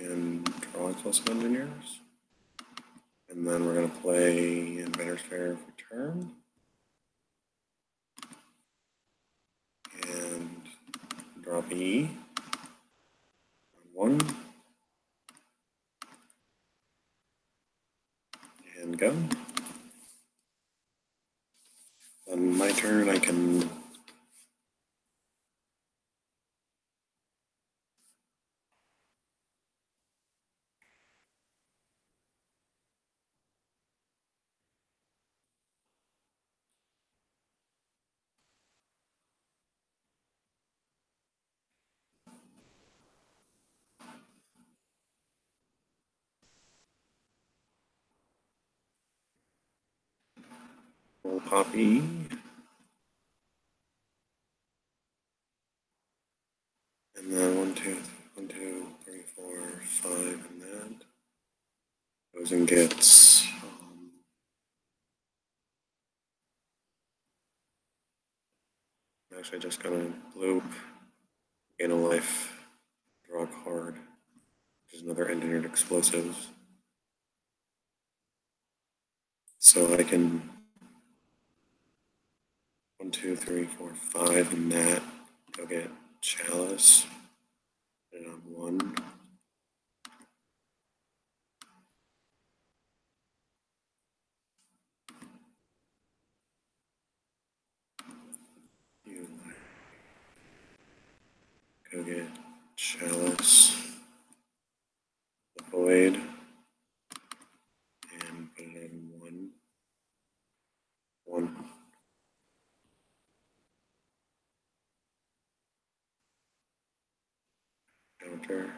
And draw explosive engineers. And then we're gonna play Inventor's Fair for turn. And drop E. 1. And go. turn, I can roll Poppy. And then 1, 2, 3, 4, 5, and that goes and gets. Actually, just gonna loop, gain a life, draw a card, which is another engineered explosives. So I can 1, 2, 3, 4, 5, and that. Go get chalice. Put it on 1. Go get chalice, the void, and put it in 1. 1. Counter.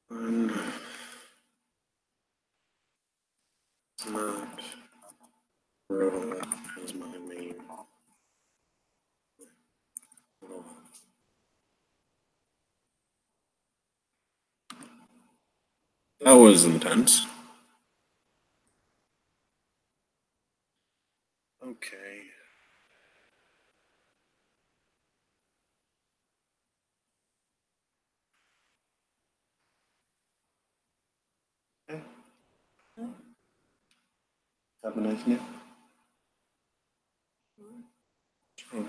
One. Not roll as my main. That was intense. Okay. Have a nice nap. Oh.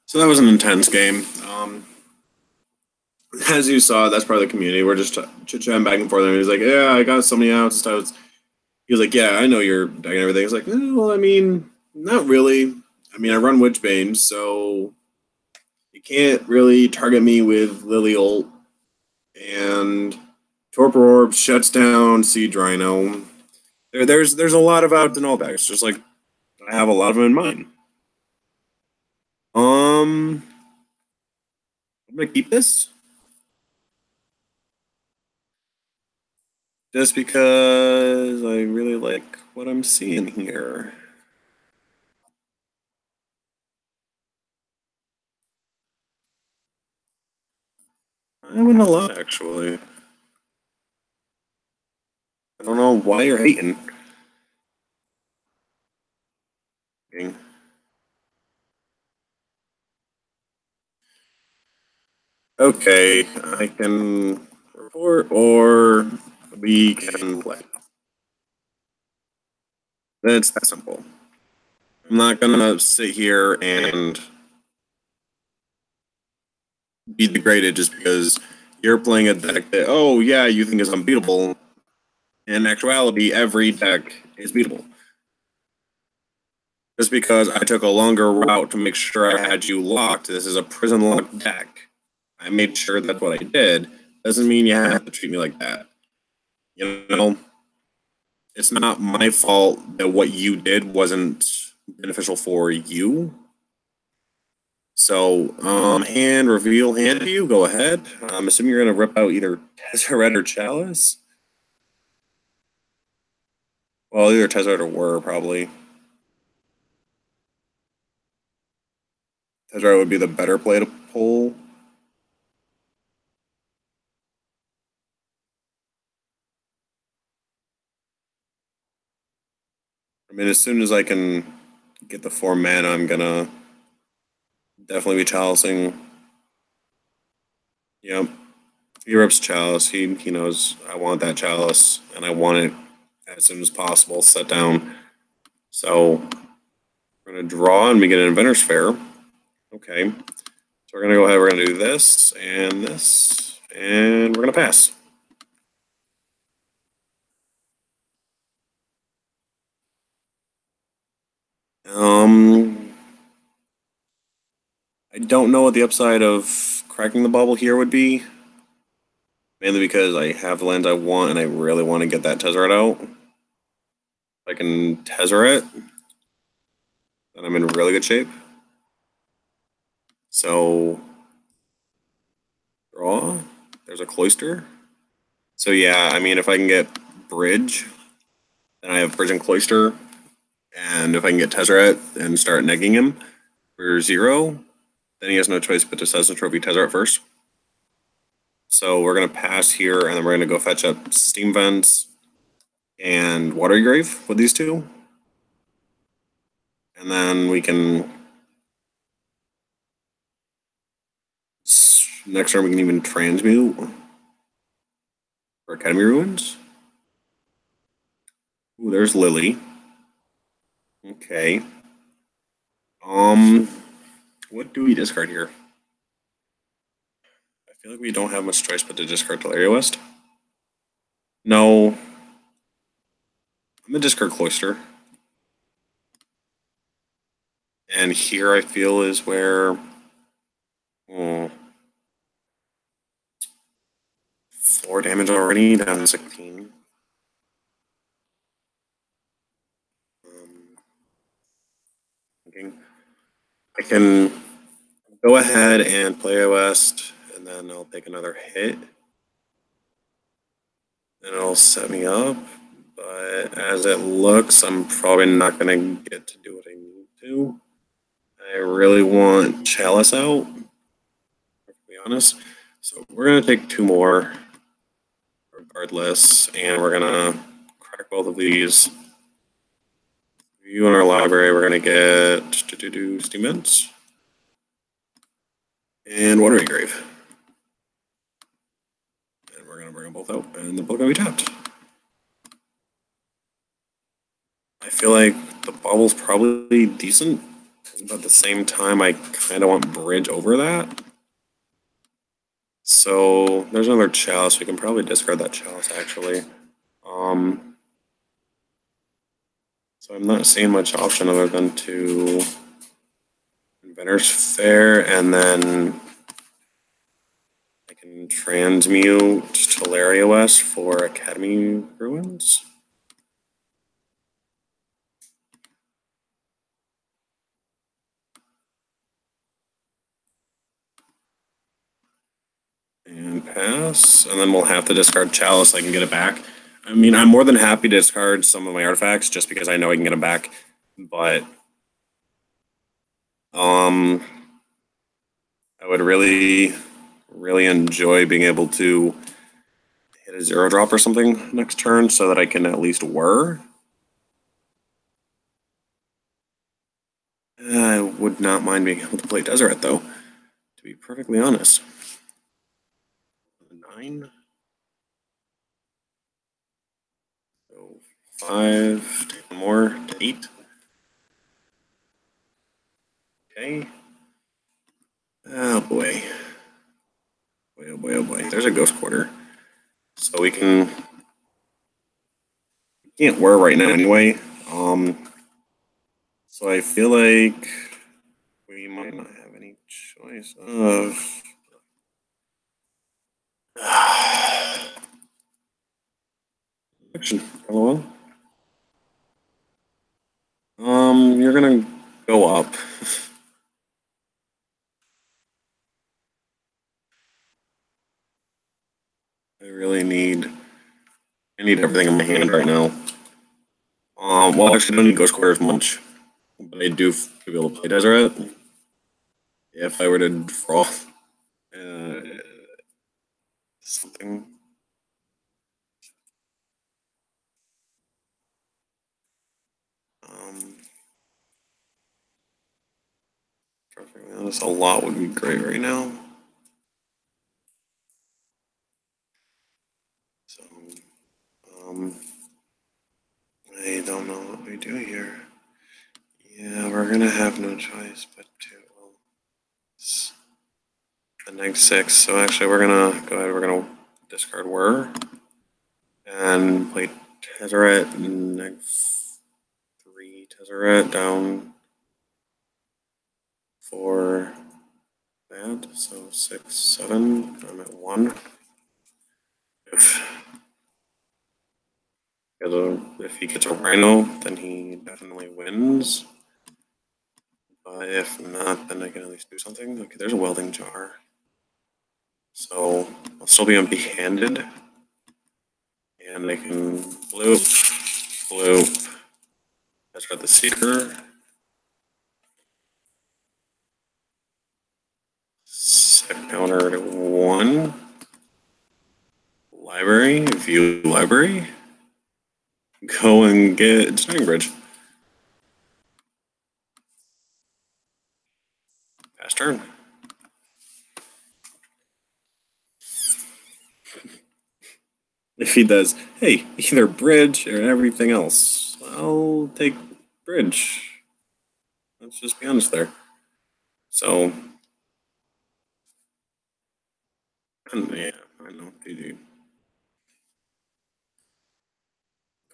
So that was an intense game. As you saw, that's part of the community. We're just chit-chatting back and forth. And he's like, yeah, I got so many outs. He was like, yeah, I know you're deck and everything. I was like, well, I mean, not really. I mean, I run Witchbane, so you can't really target me with Lily ult. And Torpor Orb shuts down Siege Rhino. There's a lot of out and all backs. Just like I have a lot of them in mind. I'm gonna keep this just because I really like what I'm seeing here. I win a lot actually. I don't know why you're hating. Okay, I can report or we can play. It's that simple. I'm not gonna sit here and be degraded just because you're playing a deck that, oh yeah, you think is unbeatable. In actuality, every deck is beatable. Just because I took a longer route to make sure I had you locked, this is a prison lock deck. I made sure that's what I did. Doesn't mean you have to treat me like that. You know, it's not my fault that what you did wasn't beneficial for you. So, hand reveal hand to you. Go ahead. I'm assuming you're gonna rip out either Tezzeret or Chalice. Well, either Tezzeret or Whir probably. Tezzeret would be the better play to pull. I mean, as soon as I can get the 4 mana, I'm gonna definitely be chalicing. Yep. He rips chalice. He knows I want that chalice, and I want it as soon as possible set down. So we're gonna draw, and we get an Inventor's Fair. Okay. So we're gonna go ahead. We're gonna do this, and we're gonna pass. I don't know what the upside of cracking the bubble here would be. Mainly because I have the lands I want, and I really want to get that Tezzeret out. If I can Tezzeret, then I'm in really good shape. So, draw. There's a Cloister. So yeah, I mean, if I can get Bridge, then I have Bridge and Cloister. And if I can get Tezzeret and start negging him for 0, then he has no choice but to Seismic Trophy Tezzeret first. So we're going to pass here, and then we're going to go fetch up Steam Vents and Watery Grave with these two. And then we can... Next turn we can even Transmute for Academy Ruins. Ooh, there's Lily. Okay. What do we discard here? I feel like we don't have much choice but to discard Teleria West. No. I'm gonna discard Cloister. And here I feel is where... 4 damage already, down to 16. I can go ahead and play a West, and then I'll take another hit. And it'll set me up. But as it looks, I'm probably not going to get to do what I need to. I really want Chalice out, to be honest. So we're going to take 2 more, regardless, and we're going to crack both of these. View in our library, we're going to get Steam Vents and Watery Grave. And we're going to bring them both out, and they're both going to be tapped. I feel like the bubble's probably decent, but at the same time, I kind of want Bridge over that. So there's another Chalice. We can probably discard that Chalice, actually. So I'm not seeing much option other than to Inventor's Fair, and then I can transmute Teleria West for Academy Ruins. And pass, and then we'll have to discard Chalice so I can get it back. I mean, I'm more than happy to discard some of my artifacts just because I know I can get them back, but I would really enjoy being able to hit a 0 drop or something next turn so that I can at least whir. I would not mind being able to play Deseret, though, to be perfectly honest. 9. So 5, take 1 more to 8. Okay. Oh boy. Oh boy, oh boy. There's a Ghost Quarter. So we can't whir right now anyway. So I feel like we might not have any choice of... Action. Hello? You're gonna go up. I really need... I need everything in my hand right now. Well, actually, I don't need Ghost Quarter as much. But I do be able to play Deseret. If I were to draw something. Perfectly honest, a lot would be great right now. So, I don't know what we do here. Yeah, we're gonna have no choice but to. Well, it's the next 6. So actually, we're gonna go ahead. We're gonna discard Whir and play Tezzeret. Next 3 Tezzeret down 4 bad. So 6, 7. I'm at 1. If he gets a Rhino, then he definitely wins. But if not, then I can at least do something. Okay, there's a welding jar. So I'll still be empty-handed. And I can bloop, bloop. That's for the Seeker. Set counter to 1. Library, view library. Go and get String Bridge. Pass turn. If he does, hey, either bridge or everything else, I'll take bridge. Let's just be honest there. So, yeah, I know, GG.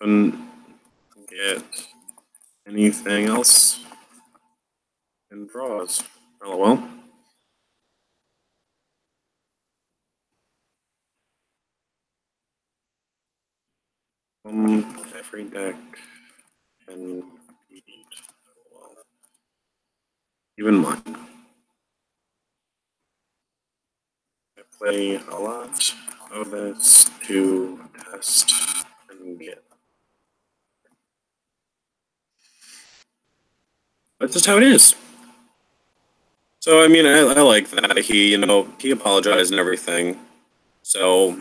Couldn't get anything else in draws. LOL. Every deck can beat. Well, even mine. I play a lot of this to test and get. That's just how it is. So I mean, I like that he apologized and everything. So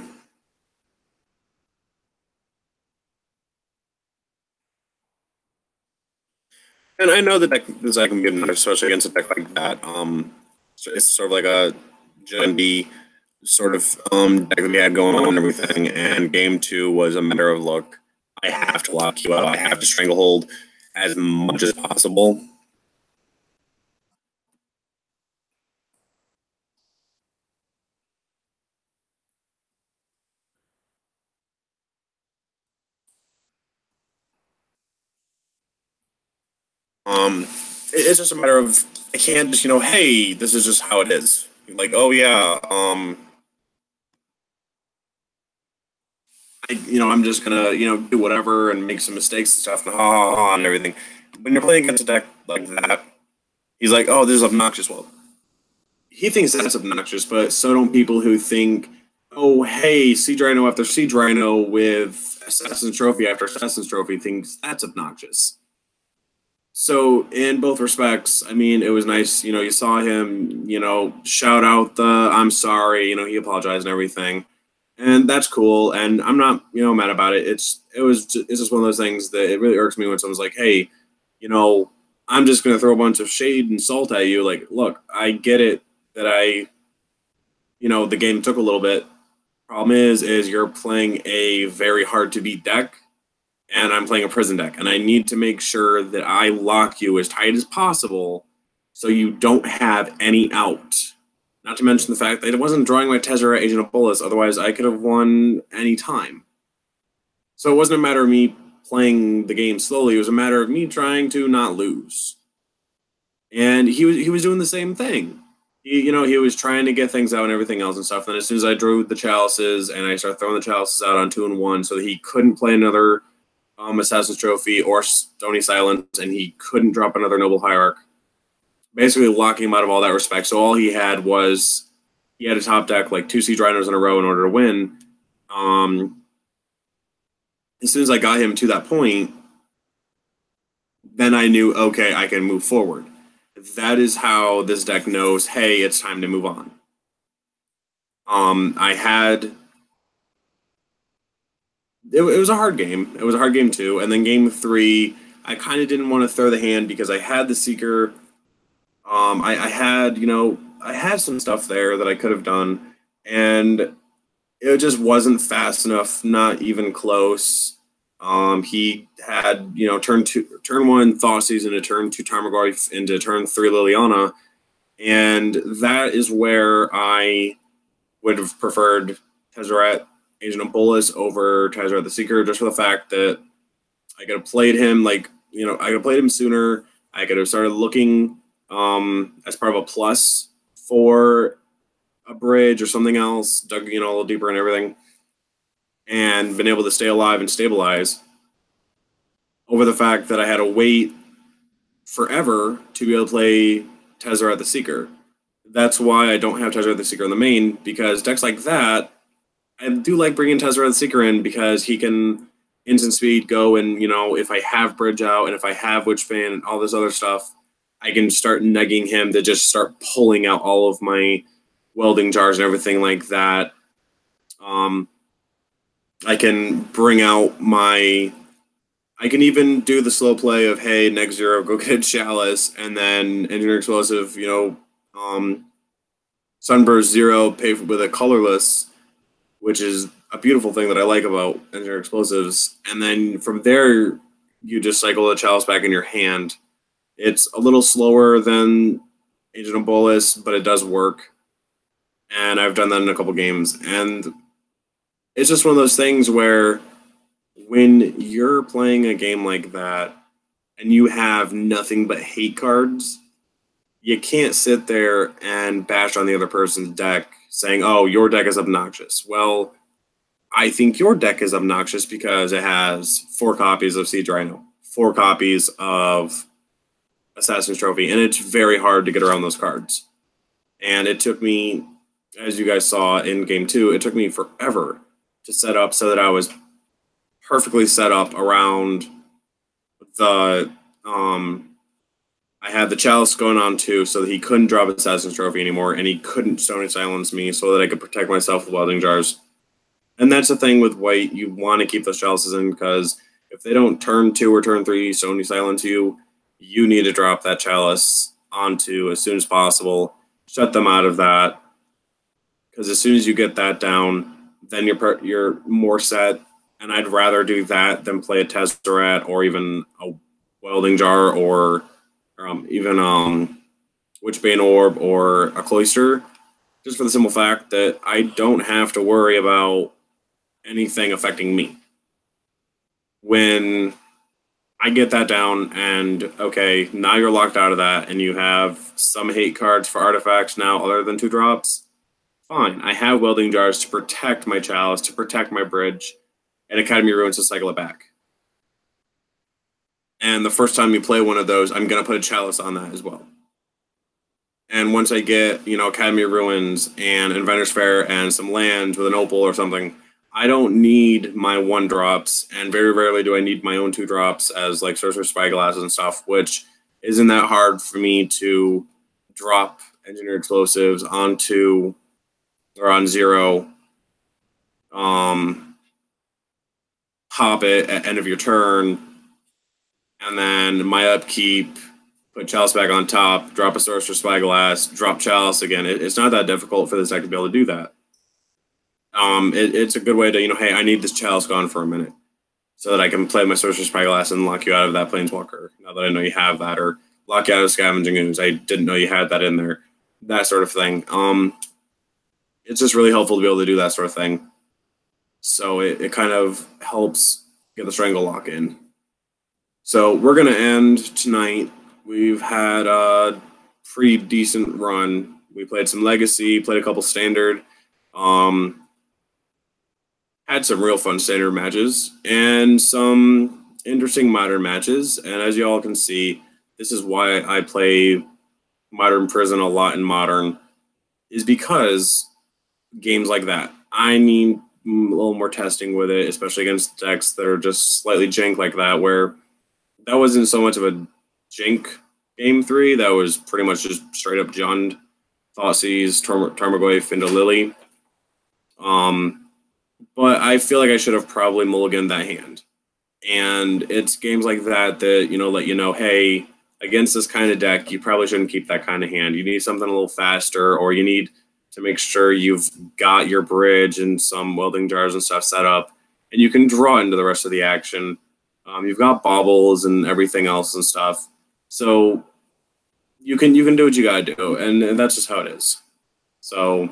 and I know the deck can be obnoxious, especially against a deck like that. It's sort of like a Gen B sort of deck that we had going on and everything. And game 2 was a matter of look, I have to lock you out. I have to stranglehold as much as possible. It's just a matter of I can't just hey, this is just how it is. Like, oh yeah, I'm just gonna do whatever and make some mistakes and stuff and ha ha ha and everything. When you're playing against a deck like that, he's like, oh, this is obnoxious. Well, he thinks that's obnoxious, but so don't people who think, oh, hey, Siege Rhino after Siege Rhino with Assassin's Trophy after Assassin's Trophy thinks that's obnoxious. So in both respects, I mean, it was nice. You saw him, shout out the "I'm sorry." He apologized and everything, and that's cool. And I'm not, mad about it. It's just one of those things that it really irks me when someone's like, "Hey, I'm just gonna throw a bunch of shade and salt at you." Like, look, I get it that the game took a little bit. Problem is you're playing a very hard to beat deck and I'm playing a prison deck, and I need to make sure that I lock you as tight as possible so you don't have any out. Not to mention the fact that it wasn't drawing my Tezzeret Agent of Bolus, otherwise I could have won any time. So it wasn't a matter of me playing the game slowly, it was a matter of me trying to not lose. And he was doing the same thing. He was trying to get things out and everything else and stuff. And as soon as I drew the chalices and I started throwing the chalices out on 2 and 1 so that he couldn't play another Assassin's Trophy or Stony Silence, and he couldn't drop another Noble Hierarch. Basically locking him out of all that respect. So all he had was he had a top deck like 2 Siege Rhinos in a row in order to win. As soon as I got him to that point, then I knew, okay, I can move forward. That is how this deck knows, hey, it's time to move on. I had it was a hard game. It was a hard game too. And then game 3, I kind of didn't want to throw the hand because I had the Seeker I had, I had some stuff there that I could have done, and it just wasn't fast enough, not even close. He had, turn one Thoughtseize into turn two Tarmogoyf into turn three Liliana, and that is where I would have preferred Tezzeret Agent of Bolus over Tezzeret the Seeker, just for the fact that I could have played him I could have played him sooner. I could have started looking as part of a plus for a bridge or something else, dug a little deeper and everything, and been able to stay alive and stabilize over the fact that I had to wait forever to be able to play Tezzeret the Seeker. That's why I don't have Tezzeret the Seeker in the main, because decks like that, I do like bringing Tezzeret the Seeker in because he can instant speed go, and if I have bridge out and if I have Witchbane and all this other stuff, I can start negging him to just start pulling out all of my welding jars and everything like that. I can bring out my. I can even do the slow play of, hey, next zero, go get Chalice, and then Engineer Explosive, Sunburst Zero, pay with a colorless, which is a beautiful thing that I like about Engineer Explosives. And then from there, you just cycle the Chalice back in your hand. It's a little slower than Agent of Bolus, but it does work. And I've done that in a couple games. And it's just one of those things where when you're playing a game like that and you have nothing but hate cards, you can't sit there and bash on the other person's deck saying, oh, your deck is obnoxious. Well, I think your deck is obnoxious because it has 4 copies of Siege Rhino, 4 copies of Assassin's Trophy, and it's very hard to get around those cards. And it took me, as you guys saw in Game 2, it took me forever to set up so that I was perfectly set up around the I had the Chalice going on too, so that he couldn't drop Assassin's Trophy anymore, and he couldn't Stony Silence me, so that I could protect myself with welding jars. And that's the thing with white, you want to keep those Chalices in, because if they don't turn 2 or turn 3 Stony Silence you, you need to drop that Chalice onto as soon as possible, shut them out of that, because as soon as you get that down, then you're more set. And I'd rather do that than play a Tezzeret or even a welding jar or even Witchbane Orb or a Cloister, just for the simple fact that I don't have to worry about anything affecting me. When I get that down and, okay, now you're locked out of that and you have some hate cards for artifacts now other than 2 drops, fine. I have welding jars to protect my Chalice, to protect my bridge, and Academy Ruins to cycle it back. And the first time you play one of those, I'm going to put a Chalice on that as well. And once I get, Academy Ruins and Inventor's Fair and some lands with an Opal or something, I don't need my 1 drops, and very rarely do I need my own 2 drops as like Sorcerer Spyglass and stuff, which isn't that hard for me to drop Engineer Explosives onto or on 0. Pop it at end of your turn, and then my upkeep, put Chalice back on top, drop a Sorcerer Spyglass, drop Chalice again. It's not that difficult for this deck to be able to do that. It's a good way to, hey, I need this Chalice gone for a minute so that I can play my Sorcerer Spyglass and lock you out of that Planeswalker, now that I know you have that, or lock you out of Scavenging Ooze. I didn't know you had that in there, that sort of thing. It's just really helpful to be able to do that sort of thing. So it kind of helps get the Strangle Lock in. So we're going to end tonight. We've had a pretty decent run. We played some Legacy, played a couple Standard, had some real fun Standard matches, and some interesting Modern matches. And as you all can see, this is why I play Modern Prison a lot in Modern, is because games like that. I need a little more testing with it, especially against decks that are just slightly jank like that, where that wasn't so much of a jank game 3. That was pretty much just straight up Jund, Thoughtseize, Tarmogoyf into Lily. But I feel like I should have probably mulliganed that hand. And it's games like that that, let you know, hey, against this kind of deck, you probably shouldn't keep that kind of hand. You need something a little faster, or you need to make sure you've got your bridge and some welding jars and stuff set up, and you can draw into the rest of the action. You've got baubles and everything else and stuff, so you can do what you gotta do, and that's just how it is. So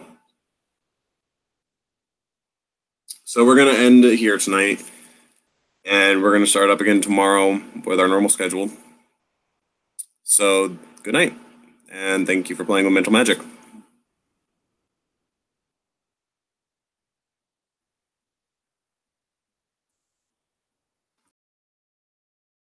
we're gonna end it here tonight, and we're gonna start up again tomorrow with our normal schedule. So good night, and thank you for playing with Mental Magic.